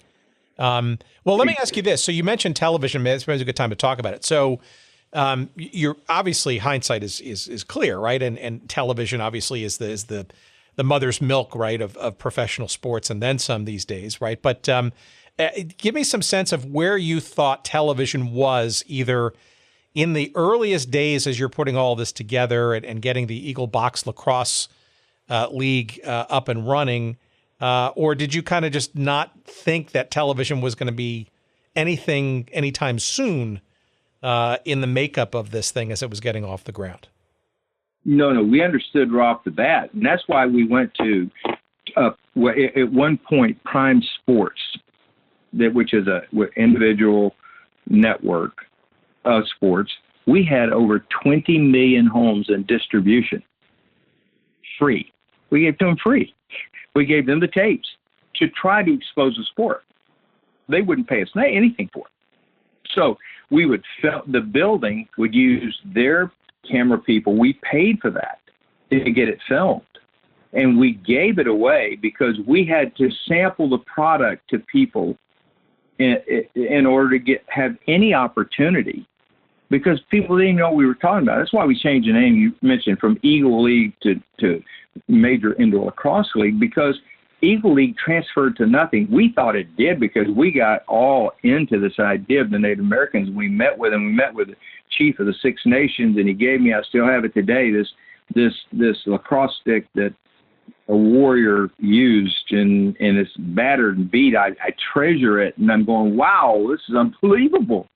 Well, let me ask you this. So you mentioned television. It's a good time to talk about it. So you're obviously hindsight is clear, right? And television obviously is the mother's milk, right, of professional sports and then some these days, right? But give me some sense of where you thought television was either in the earliest days as you're putting all this together and getting the Eagle Box Lacrosse League up and running, or did you kind of just not think that television was going to be anything anytime soon in the makeup of this thing as it was getting off the ground? No, we understood right off the bat. And that's why we went to, at one point, Prime Sports, which is an individual network of sports. We had over 20 million homes in distribution, free. We gave them free. We gave them the tapes to try to expose the sport. They wouldn't pay us anything for it. So we would the building would use their camera people. We paid for that to get it filmed. And we gave it away because we had to sample the product to people in order to have any opportunity, because people didn't know what we were talking about. That's why we changed the name you mentioned from Eagle League to Major Indoor Lacrosse League, because Eagle League transferred to nothing. We thought it did because we got all into this idea of the Native Americans. We met with him. We met with the chief of the Six Nations, and he gave me, I still have it today, this lacrosse stick that a warrior used, and it's battered and beat. I treasure it, and I'm going, wow, this is unbelievable.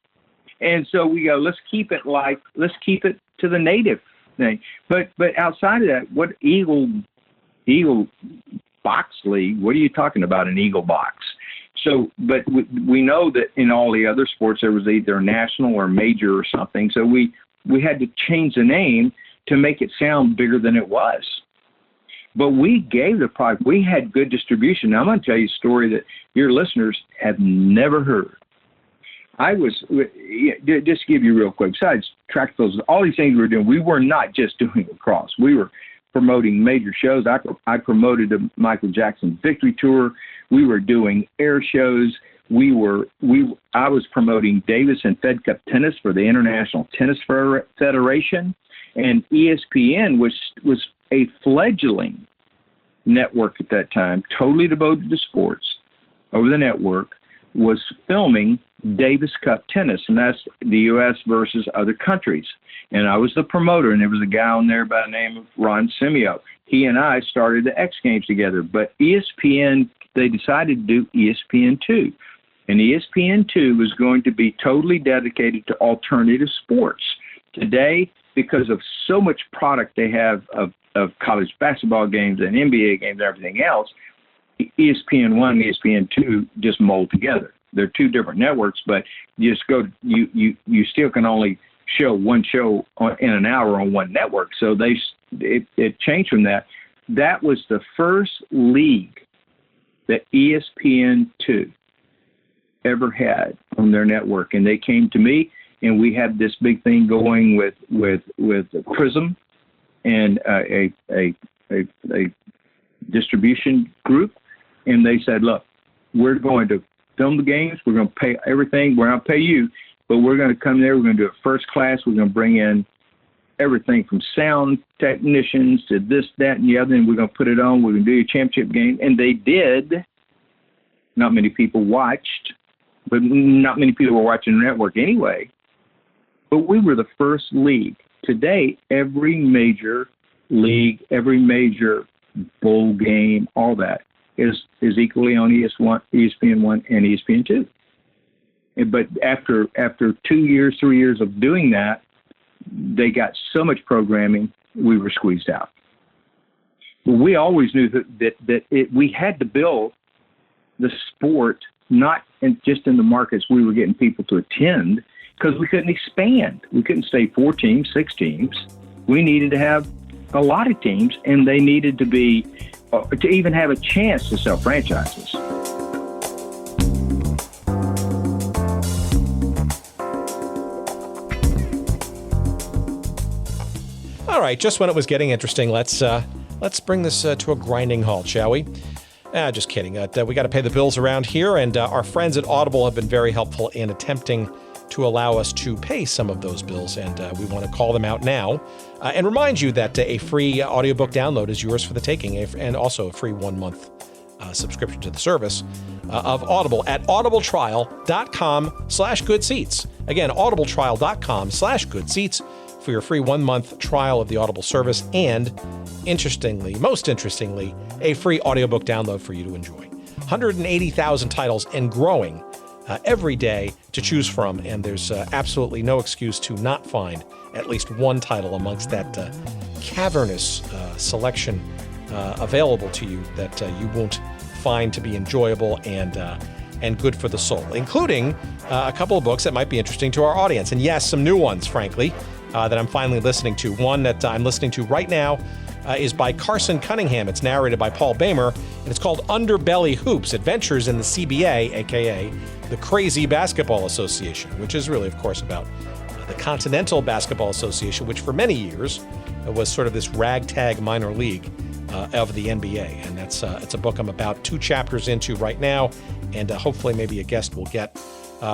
And so we go, let's keep it to the native thing. But outside of that, what Eagle Box League, what are you talking about, an Eagle Box? So, but we know that in all the other sports there was either national or major or something. So we had to change the name to make it sound bigger than it was. But we gave the product. We had good distribution. Now, I'm going to tell you a story that your listeners have never heard. Just to give you real quick, besides track those, all these things we were doing, we were not just doing lacrosse. We were promoting major shows. I promoted the Michael Jackson Victory Tour. We were doing air shows. I was promoting Davis and Fed Cup tennis for the International Tennis Federation, and ESPN was a fledgling network at that time, totally devoted to sports. Over the network was filming Davis Cup tennis, and that's the U.S. versus other countries. And I was the promoter, and there was a guy on there by the name of Ron Simeo. He and I started the X Games together, but ESPN, they decided to do ESPN2. And ESPN2 was going to be totally dedicated to alternative sports. Today, because of so much product they have of college basketball games and NBA games and everything else, ESPN1 and ESPN2 just mold together. They're two different networks, but you still can only show one show in an hour on one network. So it changed from that. That was the first league that ESPN2 ever had on their network, and they came to me, and we had this big thing going with Prism and a distribution group, and they said, look, we're going to film the games, we're going to pay everything, we're going to pay you, but we're going to come there, we're going to do it first class, we're going to bring in everything from sound technicians to this, that, and the other, and we're going to put it on, we're going to do a championship game. And they did. Not many people watched, but not many people were watching the network anyway. But we were the first league today, every major league, every major bowl game, all that is equally on ESPN1 and ESPN2. But after 2 years, 3 years of doing that, they got so much programming, we were squeezed out. But we always knew that we had to build the sport, not just in the markets we were getting people to attend, because we couldn't expand. We couldn't stay 4 teams, 6 teams. We needed to have a lot of teams, and they needed to be to even have a chance to sell franchises. All right, just when it was getting interesting, let's bring this to a grinding halt, shall we? Just kidding. We got to pay the bills around here, and our friends at Audible have been very helpful in attempting to allow us to pay some of those bills, and we want to call them out now and remind you that a free audiobook download is yours for the taking, and also a free 1-month subscription to the service of Audible at audibletrial.com/goodseats. Again, audibletrial.com/goodseats for your free 1-month trial of the Audible service, and most interestingly, a free audiobook download for you to enjoy. 180,000 titles and growing every day to choose from, and there's absolutely no excuse to not find at least one title amongst that cavernous selection available to you that you won't find to be enjoyable and good for the soul, including a couple of books that might be interesting to our audience. And yes, some new ones, frankly, that I'm finally listening to. One that I'm listening to right now is by Carson Cunningham. It's narrated by Paul Bamer, and it's called Underbelly Hoops, Adventures in the CBA, a.k.a. the Crazy Basketball Association, which is really, of course, about the Continental Basketball Association, which for many years was sort of this ragtag minor league of the NBA. And it's a book I'm about 2 chapters into right now, and hopefully maybe a guest we'll get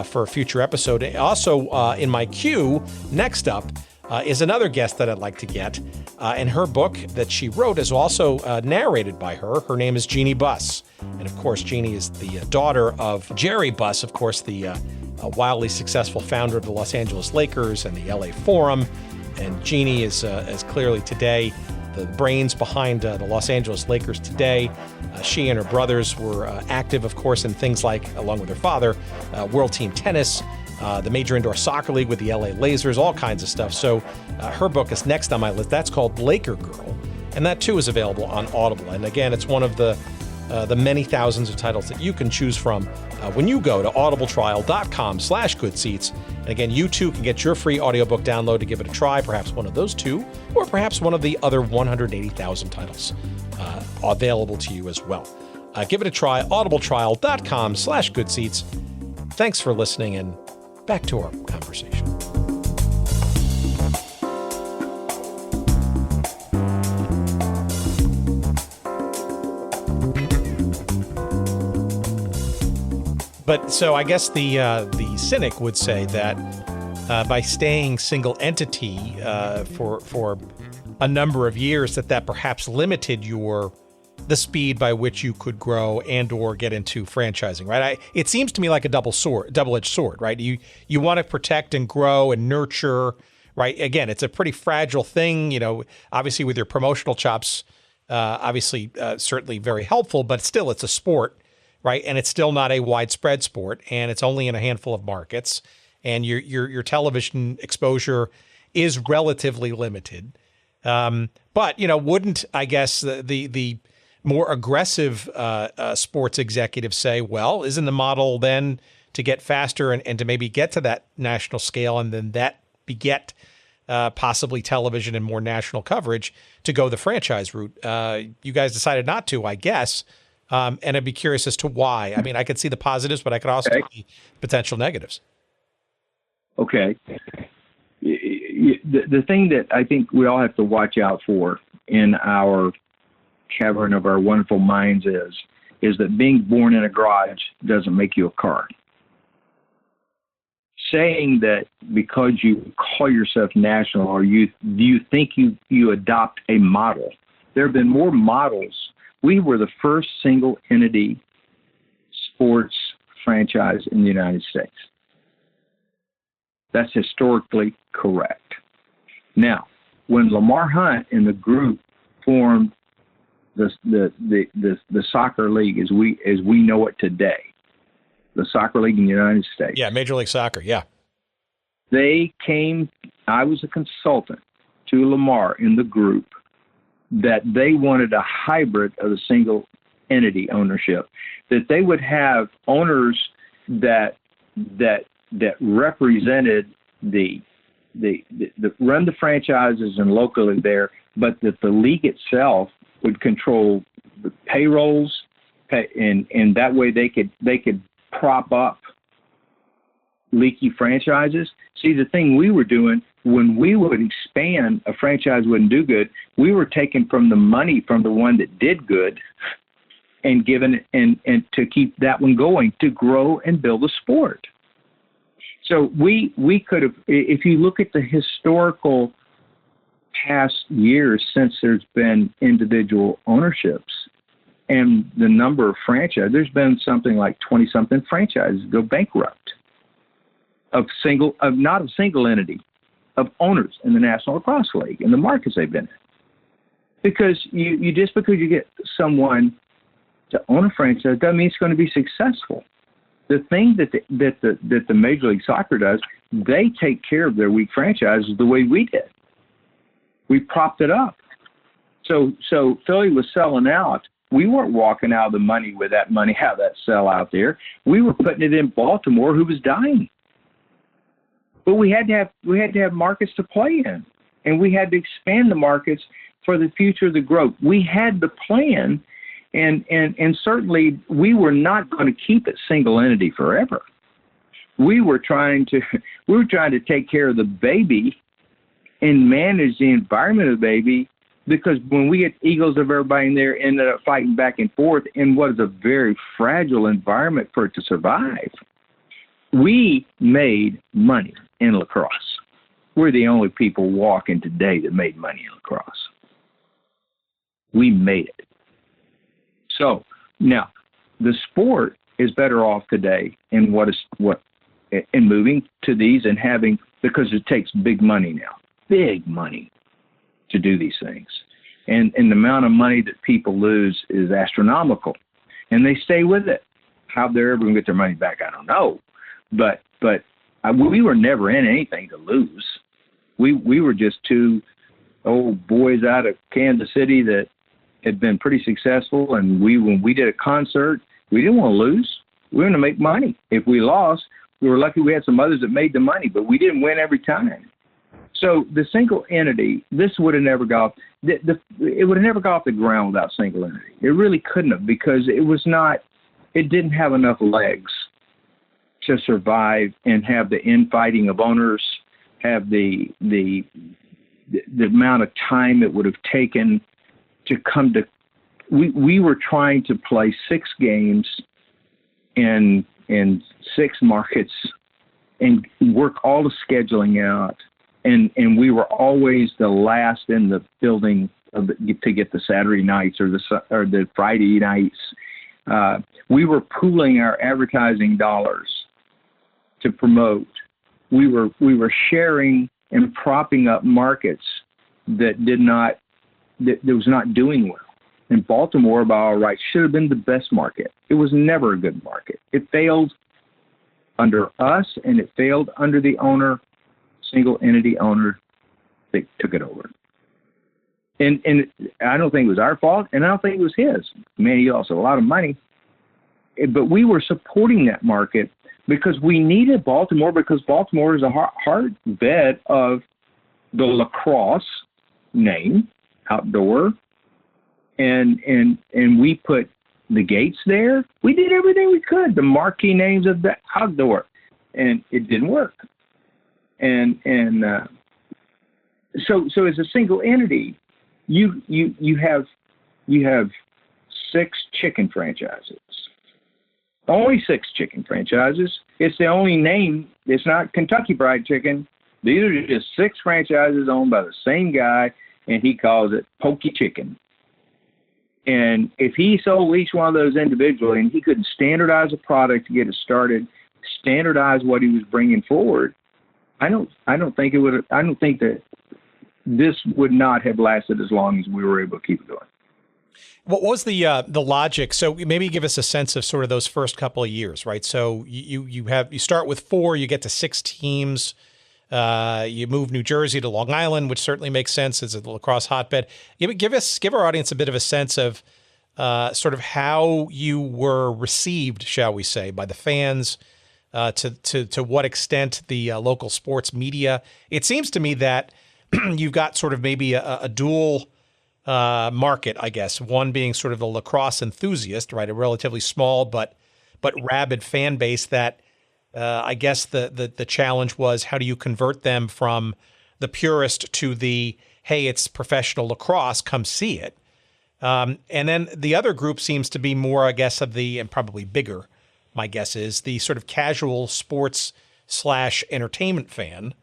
for a future episode. Also, in my queue, next up, is another guest that I'd like to get, and her book that she wrote is also narrated by her. Her name is Jeannie Buss, and of course, Jeannie is the daughter of Jerry Buss, of course, the wildly successful founder of the Los Angeles Lakers and the LA Forum, and Jeannie is clearly today the brains behind the Los Angeles Lakers today. She and her brothers were active, of course, in things like, along with her father, World Team Tennis, the Major Indoor Soccer League with the LA Lasers, all kinds of stuff. So her book is next on my list. That's called Laker Girl, and that too is available on Audible. And again, it's one of the many thousands of titles that you can choose from when you go to audibletrial.com/goodseats. And again, you too can get your free audiobook download to give it a try, perhaps one of those 2, or perhaps one of the other 180,000 titles available to you as well. Give it a try, audibletrial.com/goodseats. Thanks for listening, and back to our conversation. But so I guess the cynic would say that by staying single entity for a number of years, that perhaps limited the speed by which you could grow and or get into franchising, right? It seems to me like a double-edged sword, right? You want to protect and grow and nurture, right? Again, it's a pretty fragile thing, obviously with your promotional chops, certainly very helpful, but still it's a sport, right? And it's still not a widespread sport, and it's only in a handful of markets, and your television exposure is relatively limited. But wouldn't, I guess, the more aggressive sports executives say, well, isn't the model then to get faster and to maybe get to that national scale, and then that beget possibly television and more national coverage to go the franchise route? You guys decided not to, I guess. And I'd be curious as to why. I mean, I could see the positives, but I could also see potential negatives. Okay. The thing that I think we all have to watch out for in our cavern of our wonderful minds is that being born in a garage doesn't make you a car. Saying that because you call yourself national, or you think you adopt a model. There have been more models. We were the first single entity sports franchise in the United States. That's historically correct. Now, when Lamar Hunt and the group formed the soccer league as we know it today, the soccer league in the United States. Yeah, Major League Soccer. Yeah. They came. I was a consultant to Lamar in the group that they wanted a hybrid of the single entity ownership, that they would have owners that represented the run the franchises and locally there, but that the league itself would control the payrolls, and that way they could prop up leaky franchises. See, the thing we were doing when we would expand, a franchise wouldn't do good. We were taking from the money from the one that did good and giving it and to keep that one going, to grow and build a sport. So we could have, if you look at the historical past years since there's been individual ownerships and the number of franchises, there's been something like 20-something franchises go bankrupt not of single entity, of owners in the National Lacrosse League and the markets they've been in. Because you just because you get someone to own a franchise doesn't mean it's going to be successful. The thing that the Major League Soccer does, they take care of their weak franchises the way we did. We propped it up. So Philly was selling out. We weren't walking out of the money with that money, how that sell out there. We were putting it in Baltimore, who was dying. But we had to have markets to play in, and we had to expand the markets for the future of the growth. We had the plan, and certainly we were not going to keep it single entity forever. We were trying to take care of the baby and manage the environment of the baby, because when we get egos of everybody in there, ended up fighting back and forth in what is a very fragile environment for it to survive. We made money in lacrosse. We're the only people walking today that made money in lacrosse. We made it. So now the sport is better off today in in moving to these and having, because it takes big money now, big money to do these things. And the amount of money that people lose is astronomical, and they stay with it. How they're ever going to get their money back, I don't know. But we were never in anything to lose. We were just two old boys out of Kansas City that had been pretty successful, and when we did a concert, we didn't want to lose. We were going to make money. If we lost, we were lucky we had some others that made the money, but we didn't win every time. So the single entity, this would have never got it would have never got off the ground without single entity. It really couldn't have, because it didn't have enough legs to survive and have the infighting of owners, have the amount of time it would have taken to come to. We were trying to play 6 games in 6 markets and work all the scheduling out, and we were always the last in the building to get the Saturday nights or the Friday nights. We were pooling our advertising dollars to promote. We were sharing and propping up markets that was not doing well. And Baltimore, by all rights, should have been the best market. It was never a good market. It failed under us, and it failed under the owner, single entity owner that took it over. And I don't think it was our fault, and I don't think it was his. Man, he lost a lot of money. But we were supporting that market because we needed Baltimore, because Baltimore is a hotbed of the lacrosse name, outdoor, and we put the gates there. We did everything we could, the marquee names of the outdoor, and it didn't work. So as a single entity, you have 6 chicken franchises. Only 6 chicken franchises. It's the only name. It's not Kentucky Fried Chicken. These are just 6 franchises owned by the same guy, and he calls it Pokey Chicken. And if he sold each one of those individually, and he couldn't standardize a product to get it started, standardize what he was bringing forward, I don't think that this would not have lasted as long as we were able to keep it going. What was the logic? So maybe give us a sense of sort of those first couple of years, right? So you start with 4, you get to 6 teams. You move New Jersey to Long Island, which certainly makes sense as a lacrosse hotbed. Give our audience a bit of a sense of sort of how you were received, shall we say, by the fans. To what extent the local sports media. It seems to me that you've got sort of maybe a dual market, I guess. One being sort of the lacrosse enthusiast, right? A relatively small but rabid fan base that I guess the challenge was, how do you convert them from the purist to the, hey, it's professional lacrosse, come see it. And then the other group seems to be more, I guess, of the, and probably bigger, my guess is, the sort of casual sports / entertainment fan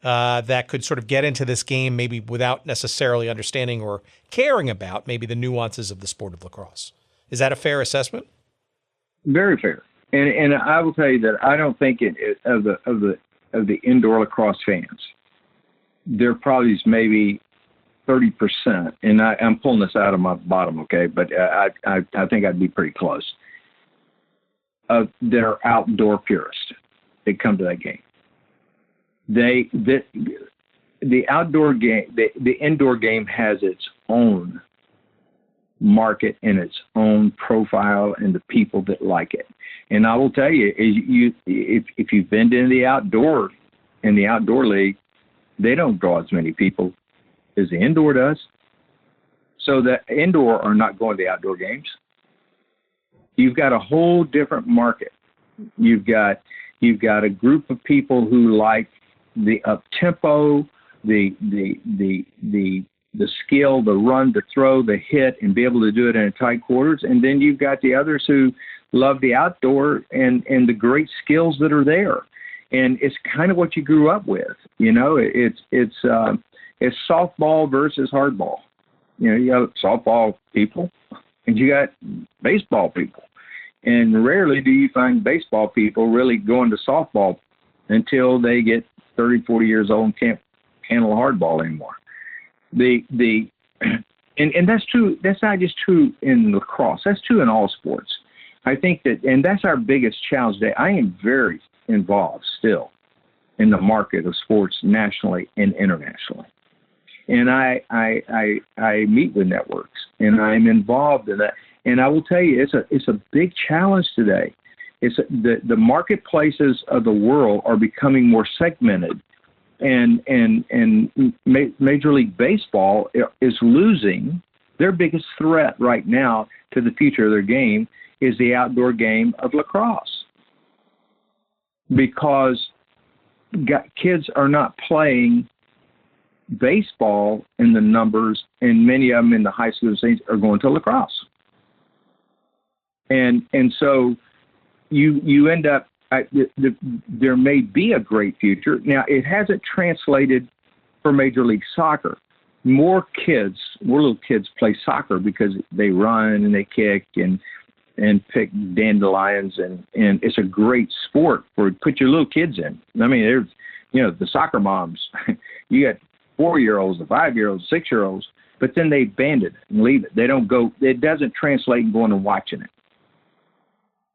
that could sort of get into this game maybe without necessarily understanding or caring about maybe the nuances of the sport of lacrosse. Is that a fair assessment? Very fair. And I will tell you that I don't think of the indoor lacrosse fans, there probably is maybe 30%, and I'm pulling this out of my bottom, okay, but I think I'd be pretty close, that are outdoor purists that come to that game. The outdoor game, the indoor game has its own market and its own profile and the people that like it. And I will tell you, if you've been in the outdoor league, they don't draw as many people as the indoor does. So the indoor are not going to the outdoor games. You've got a whole different market. You've got a group of people who like the up tempo, the skill, the run, the throw, the hit, and be able to do it in tight quarters. And then you've got the others who love the outdoor and the great skills that are there. And it's kind of what you grew up with. You know, it's softball versus hardball. You know, you got softball people and you got baseball people. And rarely do you find baseball people really going to softball until they get 30, 40 years old and can't handle hardball anymore. And that's true. That's not just true in lacrosse. That's true in all sports. I think that, and that's our biggest challenge today. I am very involved still in the market of sports nationally and internationally. And I meet with networks and I'm involved in that. And I will tell you, it's a big challenge today. It's the marketplaces of the world are becoming more segmented, and Major League Baseball is losing. Their biggest threat right now to the future of their game is the outdoor game of lacrosse, because kids are not playing baseball in the numbers, and many of them in the high school things are going to lacrosse. And so you end up, there may be a great future. Now, it hasn't translated for Major League Soccer. More little kids play soccer because they run and they kick and pick dandelions, and it's a great sport for put your little kids in. I mean, there's, the soccer moms, you got 4-year-olds, the 5-year-olds, 6-year-olds, but then they abandon it and leave it. They don't go, it doesn't translate in going and watching it.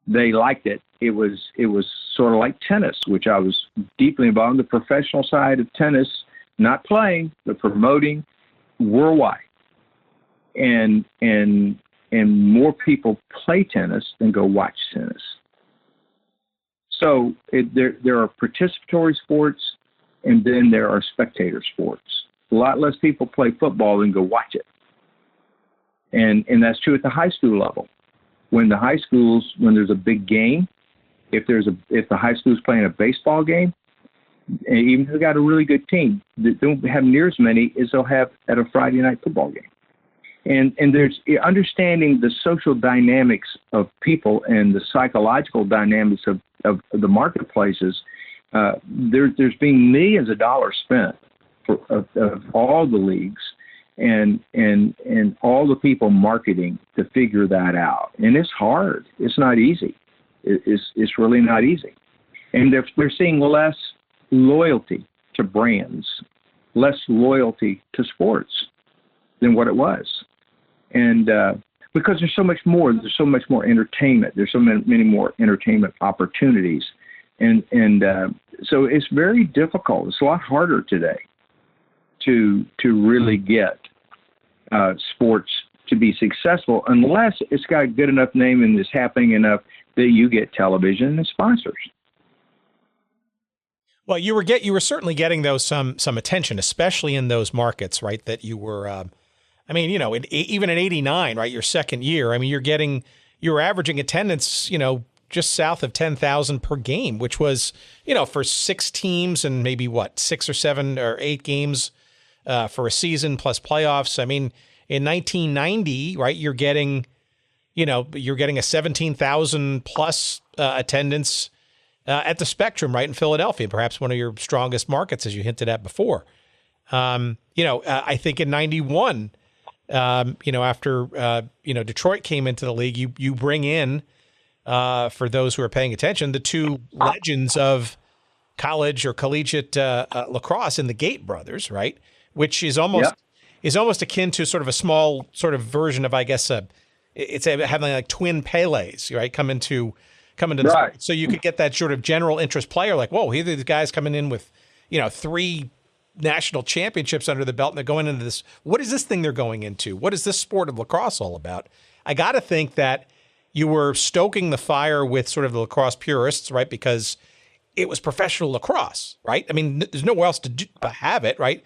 They liked it. It was sort of like tennis, which I was deeply involved in, the professional side of tennis, not playing, but promoting worldwide. And more people play tennis than go watch tennis. So there are participatory sports, and then there are spectator sports. A lot less people play football than go watch it. And that's true at the high school level. When there's a big game, if the high school is playing a baseball game, and even if they got a really good team, they don't have near as many as they'll have at a Friday night football game. And there's understanding the social dynamics of people and the psychological dynamics of the marketplaces. There's been millions of dollars spent of all the leagues and all the people marketing to figure that out. And it's hard. It's not easy. It's really not easy. And they're seeing less loyalty to brands, less loyalty to sports than what it was. And because there's so much more entertainment. There's so many more entertainment opportunities. And so it's very difficult. It's a lot harder today to really get sports to be successful unless it's got a good enough name and is happening enough that you get television and sponsors. Well, you were certainly getting those some attention, especially in those markets, right? That you were, even in '89, right, your second year. I mean, you were averaging attendance, just south of 10,000 per game, which was, for 6 teams and maybe 6 or 7 or 8 games for a season plus playoffs. I mean, in 1990, right, you're getting a 17,000 plus attendance at the Spectrum, right, in Philadelphia, perhaps one of your strongest markets, as you hinted at before. I think in 91, after Detroit came into the league, you bring in, for those who are paying attention, the 2 legends of college or collegiate lacrosse in the Gate brothers, right, which is almost akin to sort of a small sort of version of, I guess, it's having like twin Pelés, right, come into the right. So you could get that sort of general interest player, like, whoa, here are these guys coming in with, 3 national championships under the belt, and they're going into this. What is this thing they're going into? What is this sport of lacrosse all about? I got to think that you were stoking the fire with sort of the lacrosse purists, right? Because it was professional lacrosse, right? I mean, there's nowhere else to have it, right?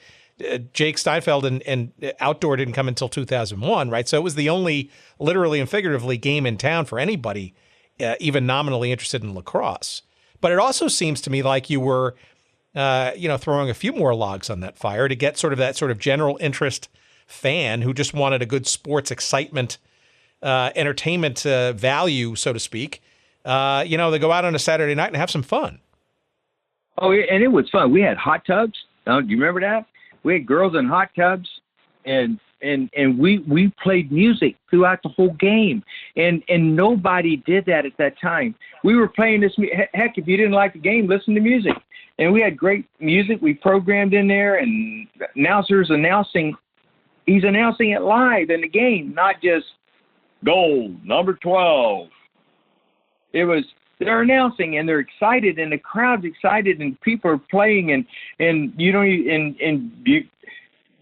Jake Steinfeld and outdoor didn't come until 2001, right? So it was the only, literally and figuratively, game in town for anybody even nominally interested in lacrosse. But it also seems to me like you were, throwing a few more logs on that fire to get sort of that sort of general interest fan who just wanted a good sports excitement, entertainment value, so to speak. They go out on a Saturday night and have some fun. Oh, and it was fun. We had hot tubs. Do you remember that? We had girls in hot tubs, and we played music throughout the whole game, and nobody did that at that time. We were playing this. Heck, if you didn't like the game, listen to music, and we had great music. We programmed in there, and announcers announcing. He's announcing it live in the game, not just goal number 12. They're announcing, and they're excited, and the crowd's excited, and people are playing, and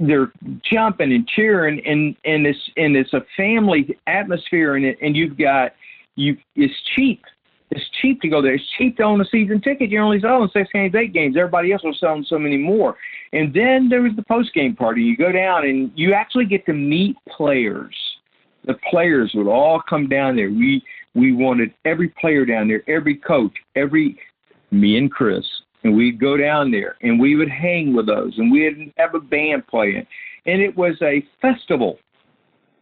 they're jumping and cheering, and it's a family atmosphere, and it's cheap. It's cheap to go there. It's cheap to own a season ticket. You're only selling 6 games, 8 games. Everybody else was selling so many more. And then there was the post-game party. You go down, and you actually get to meet players. The players would all come down there. We wanted every player down there, every coach, me and Chris, and we'd go down there, and we would hang with those, and we'd have a band playing. And it was a festival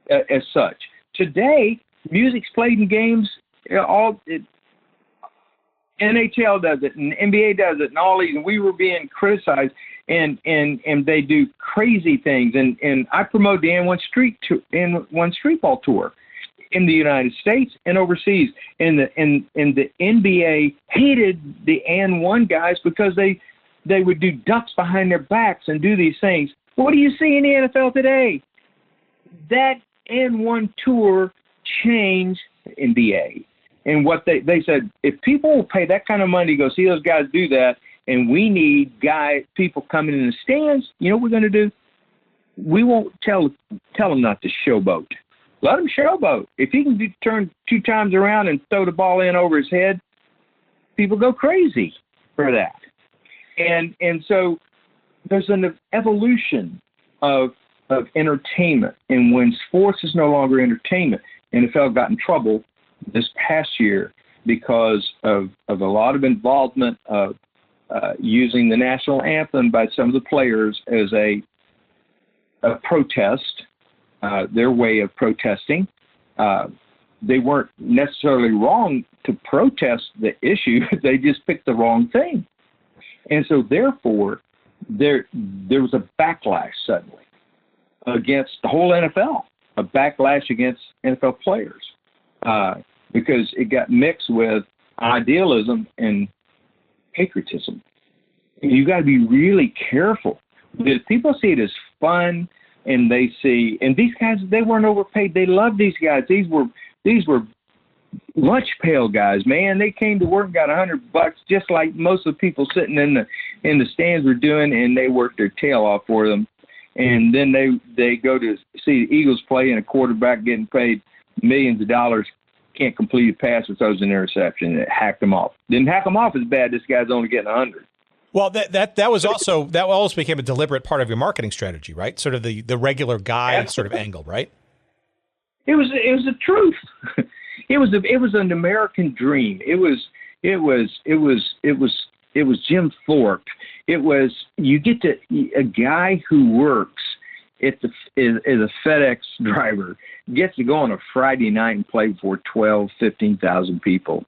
as such. Today, music's played in games. NHL does it, and NBA does it, and all these. And we were being criticized, and they do crazy things. And I promote the N1 Street Ball Tour in the United States and overseas. And the NBA hated the N1 guys because they would do ducks behind their backs and do these things. What do you see in the NFL today? That N1 tour changed the NBA. And what they said, if people will pay that kind of money to go see those guys do that, and we need people coming in the stands, you know what we're going to do? We won't tell them not to showboat. Let him showboat. If he can turn 2 times around and throw the ball in over his head, people go crazy for that. And so there's an evolution of entertainment. And when sports is no longer entertainment, NFL got in trouble this past year because of a lot of involvement of using the national anthem by some of the players as a protest. Their way of protesting. They weren't necessarily wrong to protest the issue. They just picked the wrong thing. And so therefore, there was a backlash suddenly against the whole NFL, a backlash against NFL players because it got mixed with idealism and patriotism. You got to be really careful The people see it as fun, and they see, and these guys, they weren't overpaid. They loved these guys. These were lunch pail guys, man. They came to work and got $100, just like most of the people sitting in the stands were doing, and they worked their tail off for them. And then they go to see the Eagles play, and a quarterback getting paid millions of dollars can't complete a pass or throws an interception, and it hacked them off. Didn't hack them off as bad. This guy's only getting 100. Well, that always became a deliberate part of your marketing strategy, right? Sort of the regular guy sort of angle, right? It was the truth. It was an American dream. It was Jim Thorpe. It was, you get to, a guy who works as a FedEx driver gets to go on a Friday night and play for 15,000 people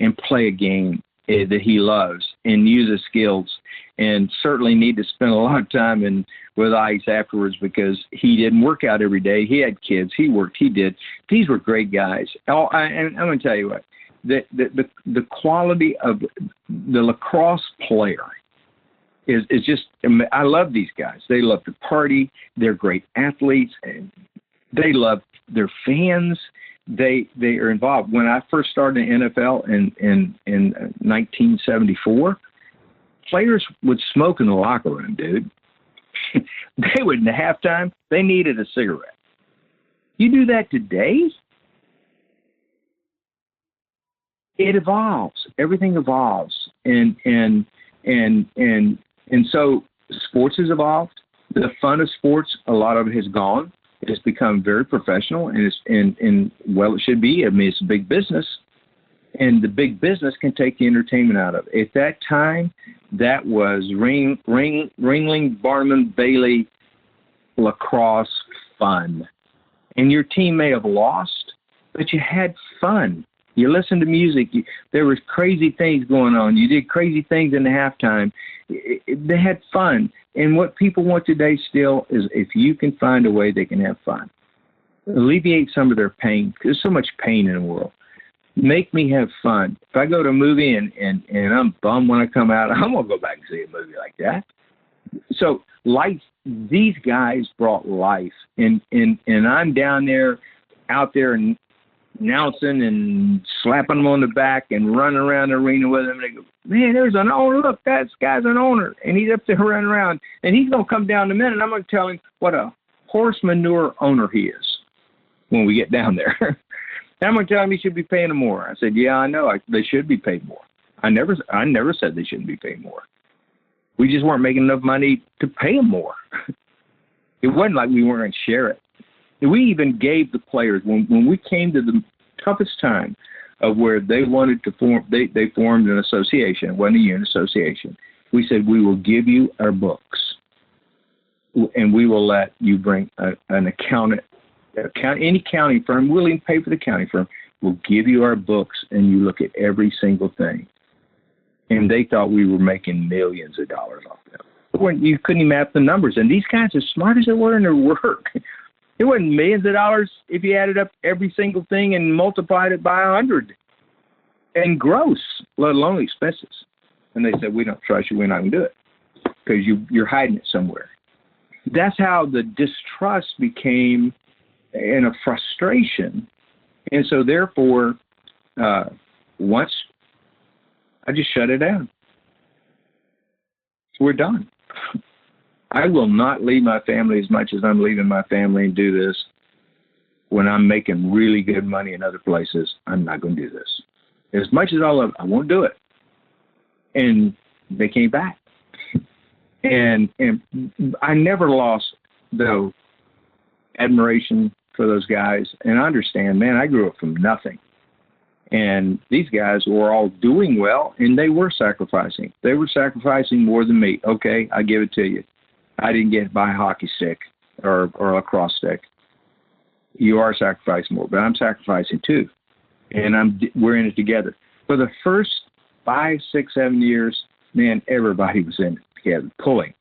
and play a game that he loves and use his skills, and certainly need to spend a lot of time with ice afterwards, because he didn't work out every day. He had kids. He worked. He did. These were great guys. And I'm going to tell you what, the quality of the lacrosse player is just, I love these guys. They love to party. They're great athletes, and they love their fans. They are involved. When I first started in the NFL in 1974, players would smoke in the locker room, dude. They would, in the halftime, they needed a cigarette. You do that today, it evolves. Everything evolves, and so sports has evolved. The fun of sports, a lot of it has gone. It's become very professional, and it should be. I mean, it's a big business, and the big business can take the entertainment out of it. At that time, that was Ringling, Barnum, Bailey, lacrosse fun. And your team may have lost, but you had fun. You listened to music. There was crazy things going on. You did crazy things in the halftime. They had fun. And what people want today still is, if you can find a way they can have fun, alleviate some of their pain. There's so much pain in the world. Make me have fun. If I go to a movie and I'm bummed when I come out, I'm going to go back and see a movie like that. So life, these guys brought life. And I'm down there, out there, and announcing and slapping them on the back and running around the arena with them. And they go, man, there's an owner. Look, that guy's an owner. And he's up there running around. And he's going to come down in a minute, and I'm going to tell him what a horse manure owner he is when we get down there. And I'm going to tell him he should be paying them more. I said, yeah, I know. They should be paid more. I never said they shouldn't be paid more. We just weren't making enough money to pay them more. It wasn't like we weren't going to share it. We even gave the players, when we came to the toughest time of where they wanted to form, they formed an association. It wasn't a union association. We said, we will give you our books, and we will let you bring an accountant, any accounting firm, we'll even pay for the accounting firm. We'll give you our books, and you look at every single thing. And they thought we were making millions of dollars off them. You couldn't even map the numbers. And these guys, as smart as they were in their work, it wasn't millions of dollars if you added up every single thing and multiplied it by 100. And gross, let alone expenses. And they said, we don't trust you, we're not going to do it, because you're hiding it somewhere. That's how the distrust became and a frustration. And so therefore, once I just shut it down. We're done. I will not leave my family as much as I'm leaving my family and do this. When I'm making really good money in other places, I'm not going to do this. As much as I love it, I won't do it. And they came back. And I never lost, though, admiration for those guys. And I understand, man, I grew up from nothing. And these guys were all doing well, and they were sacrificing. They were sacrificing more than me. Okay, I give it to you. I didn't get by a hockey stick or a lacrosse stick. You are sacrificing more, but I'm sacrificing too. And we're in it together. For the first 5, 6, 7 years, man, everybody was in it together, pulling.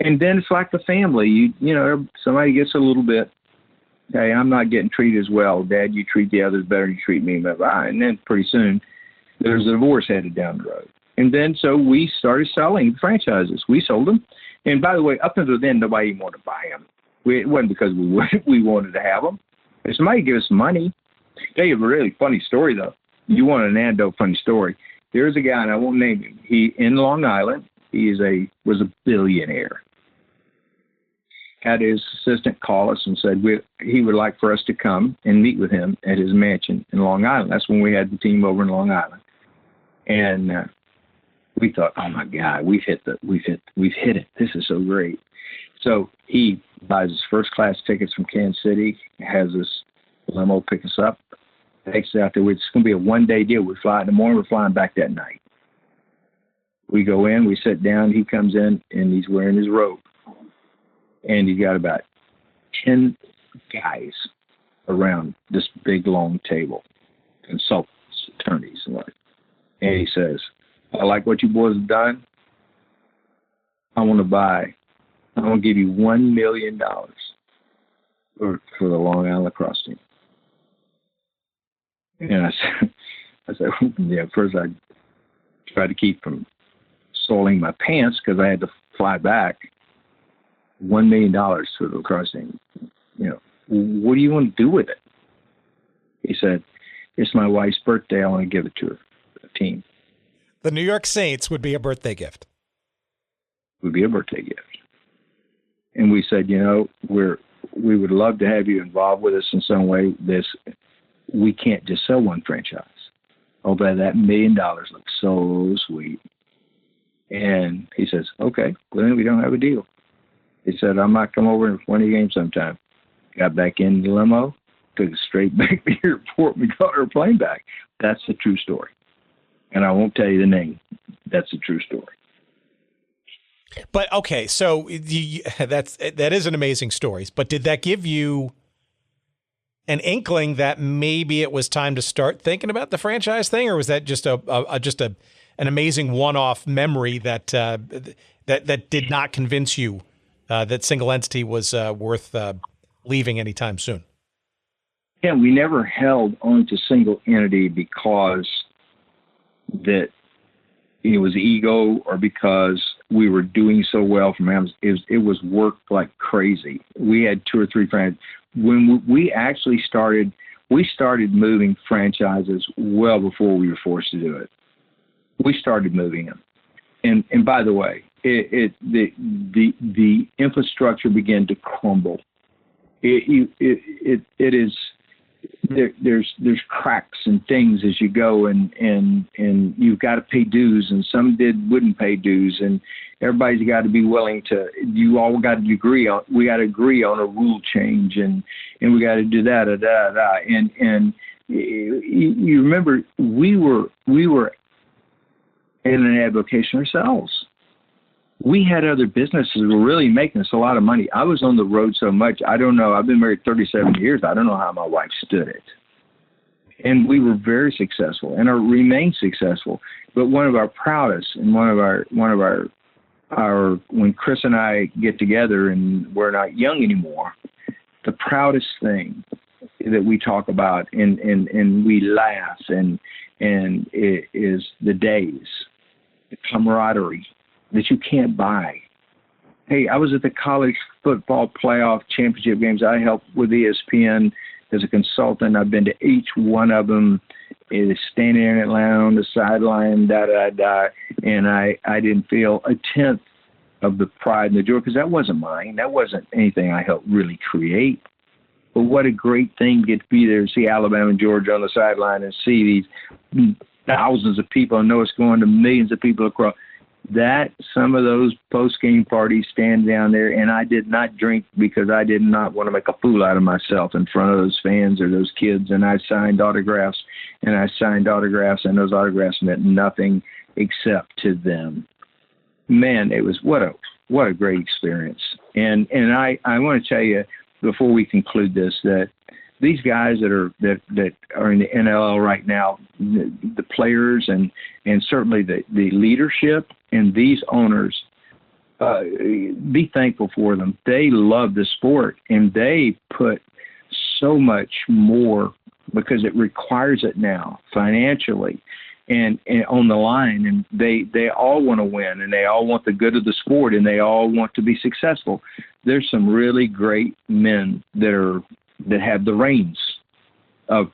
And then it's like the family. You know, somebody gets a little bit, hey, I'm not getting treated as well. Dad, you treat the others better than you treat me. And then pretty soon there's a divorce headed down the road. And then so we started selling franchises. We sold them. And by the way, up until then, nobody even wanted to buy them. It wasn't because we wanted to have them. If somebody give us money, I'll tell you a really funny story, though. You want an anecdote, funny story. There's a guy, and I won't name him. He in Long Island. He was a billionaire. Had his assistant call us and said he would like for us to come and meet with him at his mansion in Long Island. That's when we had the team over in Long Island, and we thought, oh my God, we've hit it. This is so great. So he buys his first class tickets from Kansas City, has this limo pick us up, takes us out there. It's going to be a one-day deal. We fly in the morning, we're flying back that night. We go in, we sit down, he comes in, and he's wearing his robe. And he got about 10 guys around this big, long table, consultants, attorneys, and like. And he says, I like what you boys have done. I'm going to give you $1 million for the Long Island lacrosse team. And I said, yeah, first I tried to keep from soiling my pants because I had to fly back. $1 million for the lacrosse team. What do you want to do with it? He said, it's my wife's birthday. I want to give it to her, the team. The New York Saints would be a birthday gift. Would be a birthday gift. And we said, we would love to have you involved with us in some way. We can't just sell one franchise. Although that $1 million looks so sweet. And he says, okay, well then we don't have a deal. He said, I might come over and win a game sometime. Got back in the limo, took us straight back to the airport. We got our plane back. That's the true story. And I won't tell you the name. That's the true story. But okay, so that is an amazing story. But did that give you an inkling that maybe it was time to start thinking about the franchise thing, or was that just an amazing one-off memory that did not convince you that single entity was worth leaving anytime soon? Yeah, we never held on to single entity because that it was ego or because we were doing so well from Amazon. It was worked like crazy. We had 2 or 3 franchises. When we actually started moving franchises well before we were forced to do it. We started moving them. And by the way, the infrastructure began to crumble. It is there's cracks and things as you go, and you've got to pay dues, and some wouldn't pay dues, and everybody's got to be willing to. You all got to agree on. We got to agree on a rule change, and we got to do that, and you remember we were in an avocation ourselves. We had other businesses that were really making us a lot of money. I was on the road so much. I don't know. I've been married 37 years. I don't know how my wife stood it. And we were very successful and remain successful. But one of our proudest and one of our when Chris and I get together and we're not young anymore, the proudest thing that we talk about and we laugh and it is the days, the camaraderie that you can't buy. Hey, I was at the college football playoff championship games. I helped with ESPN as a consultant. I've been to each one of them. Standing in Atlanta on the sideline, and I didn't feel a tenth of the pride and the joy because that wasn't mine. That wasn't anything I helped really create. But what a great thing to get to be there, see Alabama and Georgia on the sideline and see these thousands of people. I know it's going to millions of people across. That some of those post-game parties stand down there, and I did not drink because I did not want to make a fool out of myself in front of those fans or those kids, and I signed autographs, and those autographs meant nothing except to them. Man, it was what a great experience. And I want to tell you before we conclude this that these guys that are in the NLL right now, the players and certainly the leadership and these owners, be thankful for them. They love the sport and they put so much more because it requires it now financially and on the line, and they all want to win, and they all want the good of the sport, and they all want to be successful. There's some really great men that have the reins of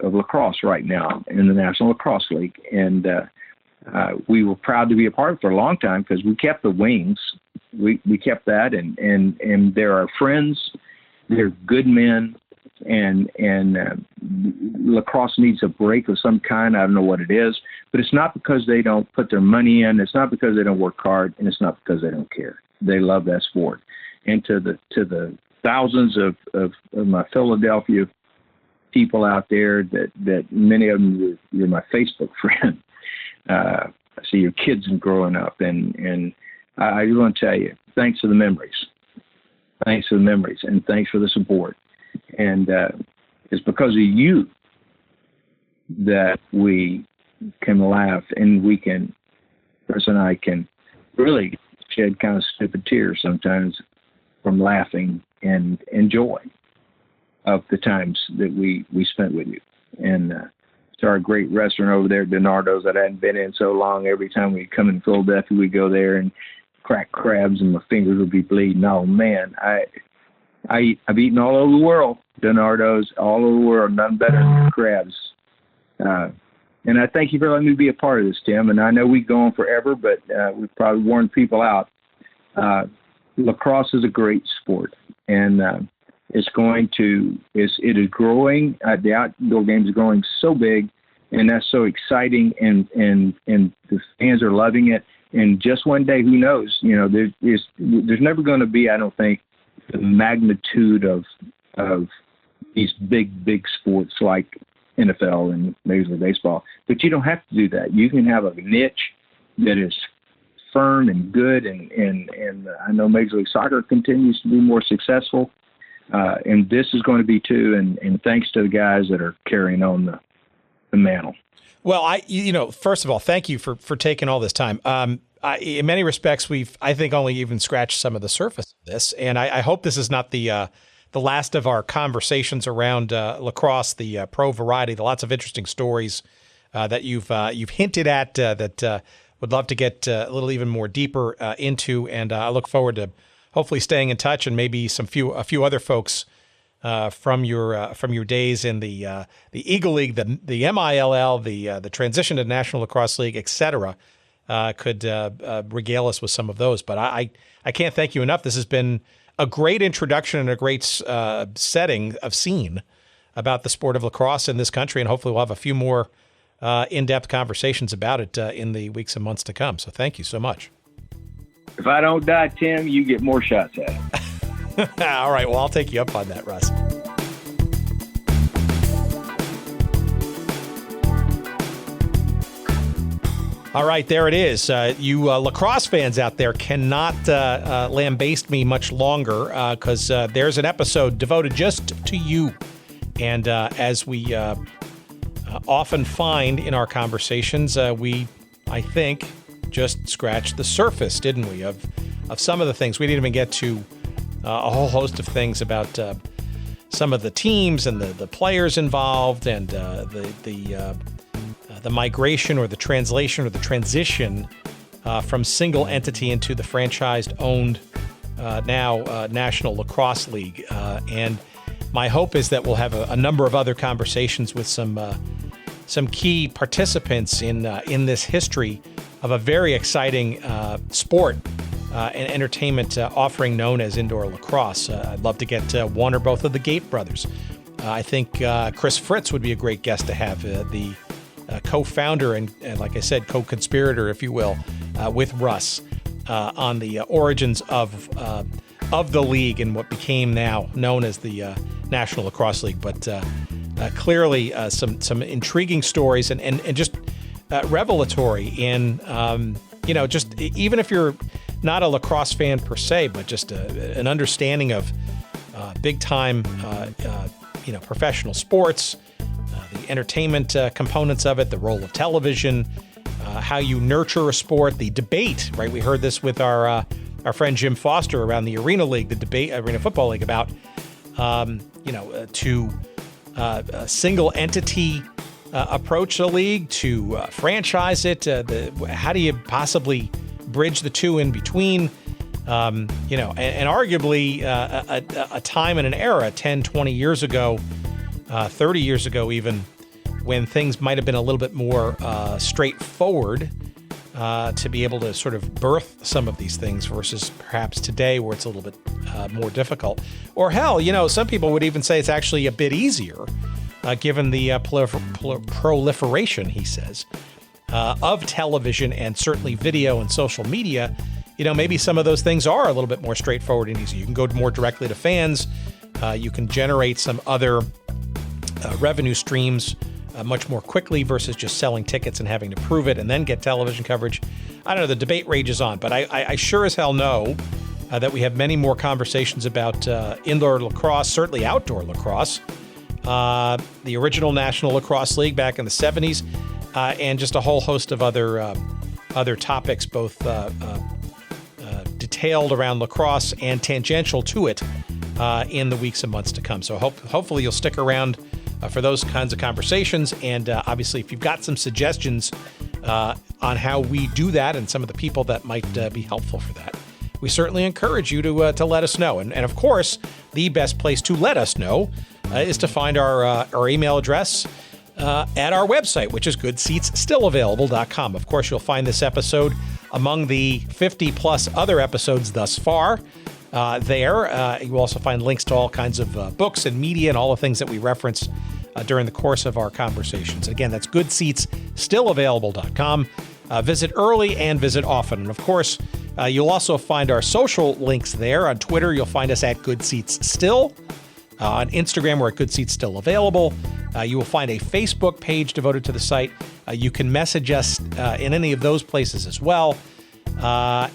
lacrosse right now in the National Lacrosse League, and we were proud to be a part of it for a long time because we kept the wings. We kept that, and they're our friends. They're good men, and lacrosse needs a break of some kind. I don't know what it is, but it's not because they don't put their money in. It's not because they don't work hard, and it's not because they don't care. They love that sport. And to the thousands of my Philadelphia people out there that many of them you're my Facebook friend. I see your kids growing up, and I want to tell you, thanks for the memories. Thanks for the memories, and thanks for the support. And it's because of you that we can laugh, and Chris and I can really shed kind of stupid tears sometimes from laughing and joy of the times that we spent with you. And to our great restaurant over there, Donardo's, that I hadn't been in so long. Every time we come in Philadelphia, we go there and crack crabs, and my fingers would be bleeding. Oh man, I've eaten all over the world, Donardo's, all over the world, none better than crabs. And I thank you for letting me be a part of this, Tim. And I know we go on forever, but we've probably worn people out. Lacrosse is a great sport, and it is growing. The outdoor game is growing so big, and that's so exciting, and the fans are loving it. And just one day, who knows? You know, there's never going to be, I don't think, the magnitude of these big sports like NFL and Major League Baseball. But you don't have to do that. You can have a niche that is firm and good, and I know Major League Soccer continues to be more successful, and this is going to be too. And thanks to the guys that are carrying on the mantle. Well, first of all, thank you for taking all this time. In many respects, we've, I think, only even scratched some of the surface of this, and I hope this is not the last of our conversations around lacrosse, the pro variety, the lots of interesting stories that you've hinted at that would love to get a little even more deeper into, and I look forward to hopefully staying in touch, and maybe a few other folks from your days in the Eagle League, the MILL, the transition to National Lacrosse League, etc. Could regale us with some of those. But I can't thank you enough. This has been a great introduction and a great setting of scene about the sport of lacrosse in this country, and hopefully we'll have a few more in-depth conversations about it in the weeks and months to come. So thank you so much. If I don't die, Tim, you get more shots at it. All right. Well, I'll take you up on that, Russ. All right, there it is. You lacrosse fans out there cannot lambaste me much longer because there's an episode devoted just to you. And as we often find in our conversations, we, I think, just scratched the surface, didn't we, of some of the things. We didn't even get to a whole host of things about some of the teams and the players involved, and the migration or the translation or the transition from single entity into the franchised-owned now National Lacrosse League. And my hope is that we'll have a number of other conversations with some key participants in this history of a very exciting sport and entertainment offering known as indoor lacrosse. I'd love to get one or both of the Gate brothers. I think Chris Fritz would be a great guest to have, the co-founder and, like I said, co-conspirator, if you will, with Russ on the origins of the league and what became now known as the National Lacrosse League. But clearly some intriguing stories and just revelatory in, just even if you're not a lacrosse fan per se, but just an understanding of big-time, professional sports, the entertainment components of it, the role of television, how you nurture a sport, the debate, right? We heard this with our friend Jim Foster around the Arena League, the debate, Arena Football League, about, to single entity approach the league, to franchise it? How do you possibly bridge the two in between? And arguably a time and an era 10, 20 years ago, 30 years ago even, when things might have been a little bit more straightforward to be able to sort of birth some of these things versus perhaps today where it's a little bit more difficult. Or hell, some people would even say it's actually a bit easier given the proliferation, he says, of television and certainly video and social media. Maybe some of those things are a little bit more straightforward and easy. You can go more directly to fans. You can generate some other revenue streams much more quickly versus just selling tickets and having to prove it and then get television coverage. I don't know, the debate rages on, but I sure as hell know that we have many more conversations about indoor lacrosse, certainly outdoor lacrosse, the original National Lacrosse League back in the 70s, and just a whole host of other topics, both detailed around lacrosse and tangential to it in the weeks and months to come. So hopefully you'll stick around for those kinds of conversations. And obviously, if you've got some suggestions on how we do that and some of the people that might be helpful for that, we certainly encourage you to let us know. And of course, the best place to let us know is to find our email address at our website, which is goodseatsstillavailable.com. Of course, you'll find this episode among the 50 plus other episodes thus far there. You'll also find links to all kinds of books and media and all the things that we reference during the course of our conversations. Again, that's goodseatsstillavailable.com. Visit early and visit often. And of course, you'll also find our social links there. On Twitter, you'll find us at goodseatsstill. On Instagram, we're at goodseatsstillavailable. You will find a Facebook page devoted to the site. You can message us in any of those places as well. However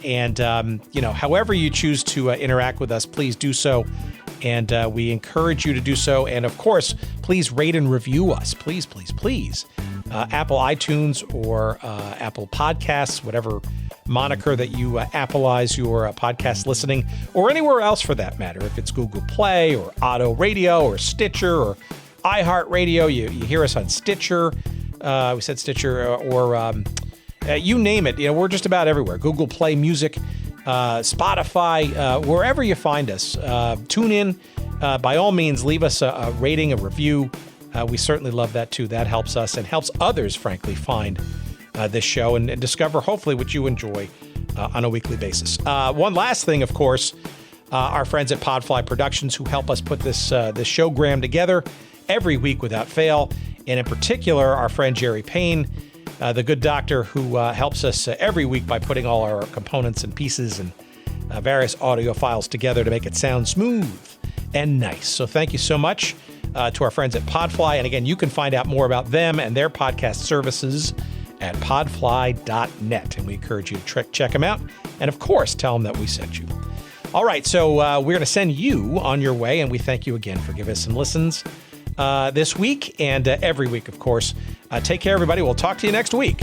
you choose to interact with us, please do so. And we encourage you to do so. And of course, please rate and review us. Please, please, please. Apple iTunes or Apple Podcasts, whatever moniker that you Appleize your podcast listening, or anywhere else for that matter. If it's Google Play or Auto Radio or Stitcher or iHeartRadio, you hear us on Stitcher. We said Stitcher or you name it. We're just about everywhere. Google Play Music, Spotify, wherever you find us. Tune in. By all means, leave us a rating, a review. We certainly love that too. That helps us and helps others, frankly, find this show and discover hopefully what you enjoy on a weekly basis. One last thing, of course, our friends at Podfly Productions who help us put this showgram together every week without fail. And in particular, our friend Jerry Payne, the good doctor who helps us every week by putting all our components and pieces and various audio files together to make it sound smooth and nice. So thank you so much to our friends at Podfly. And again, you can find out more about them and their podcast services at podfly.net. And we encourage you to check them out. And of course, tell them that we sent you. All right, so we're going to send you on your way. And we thank you again for giving us some listens this week and every week, of course. Take care, everybody. We'll talk to you next week.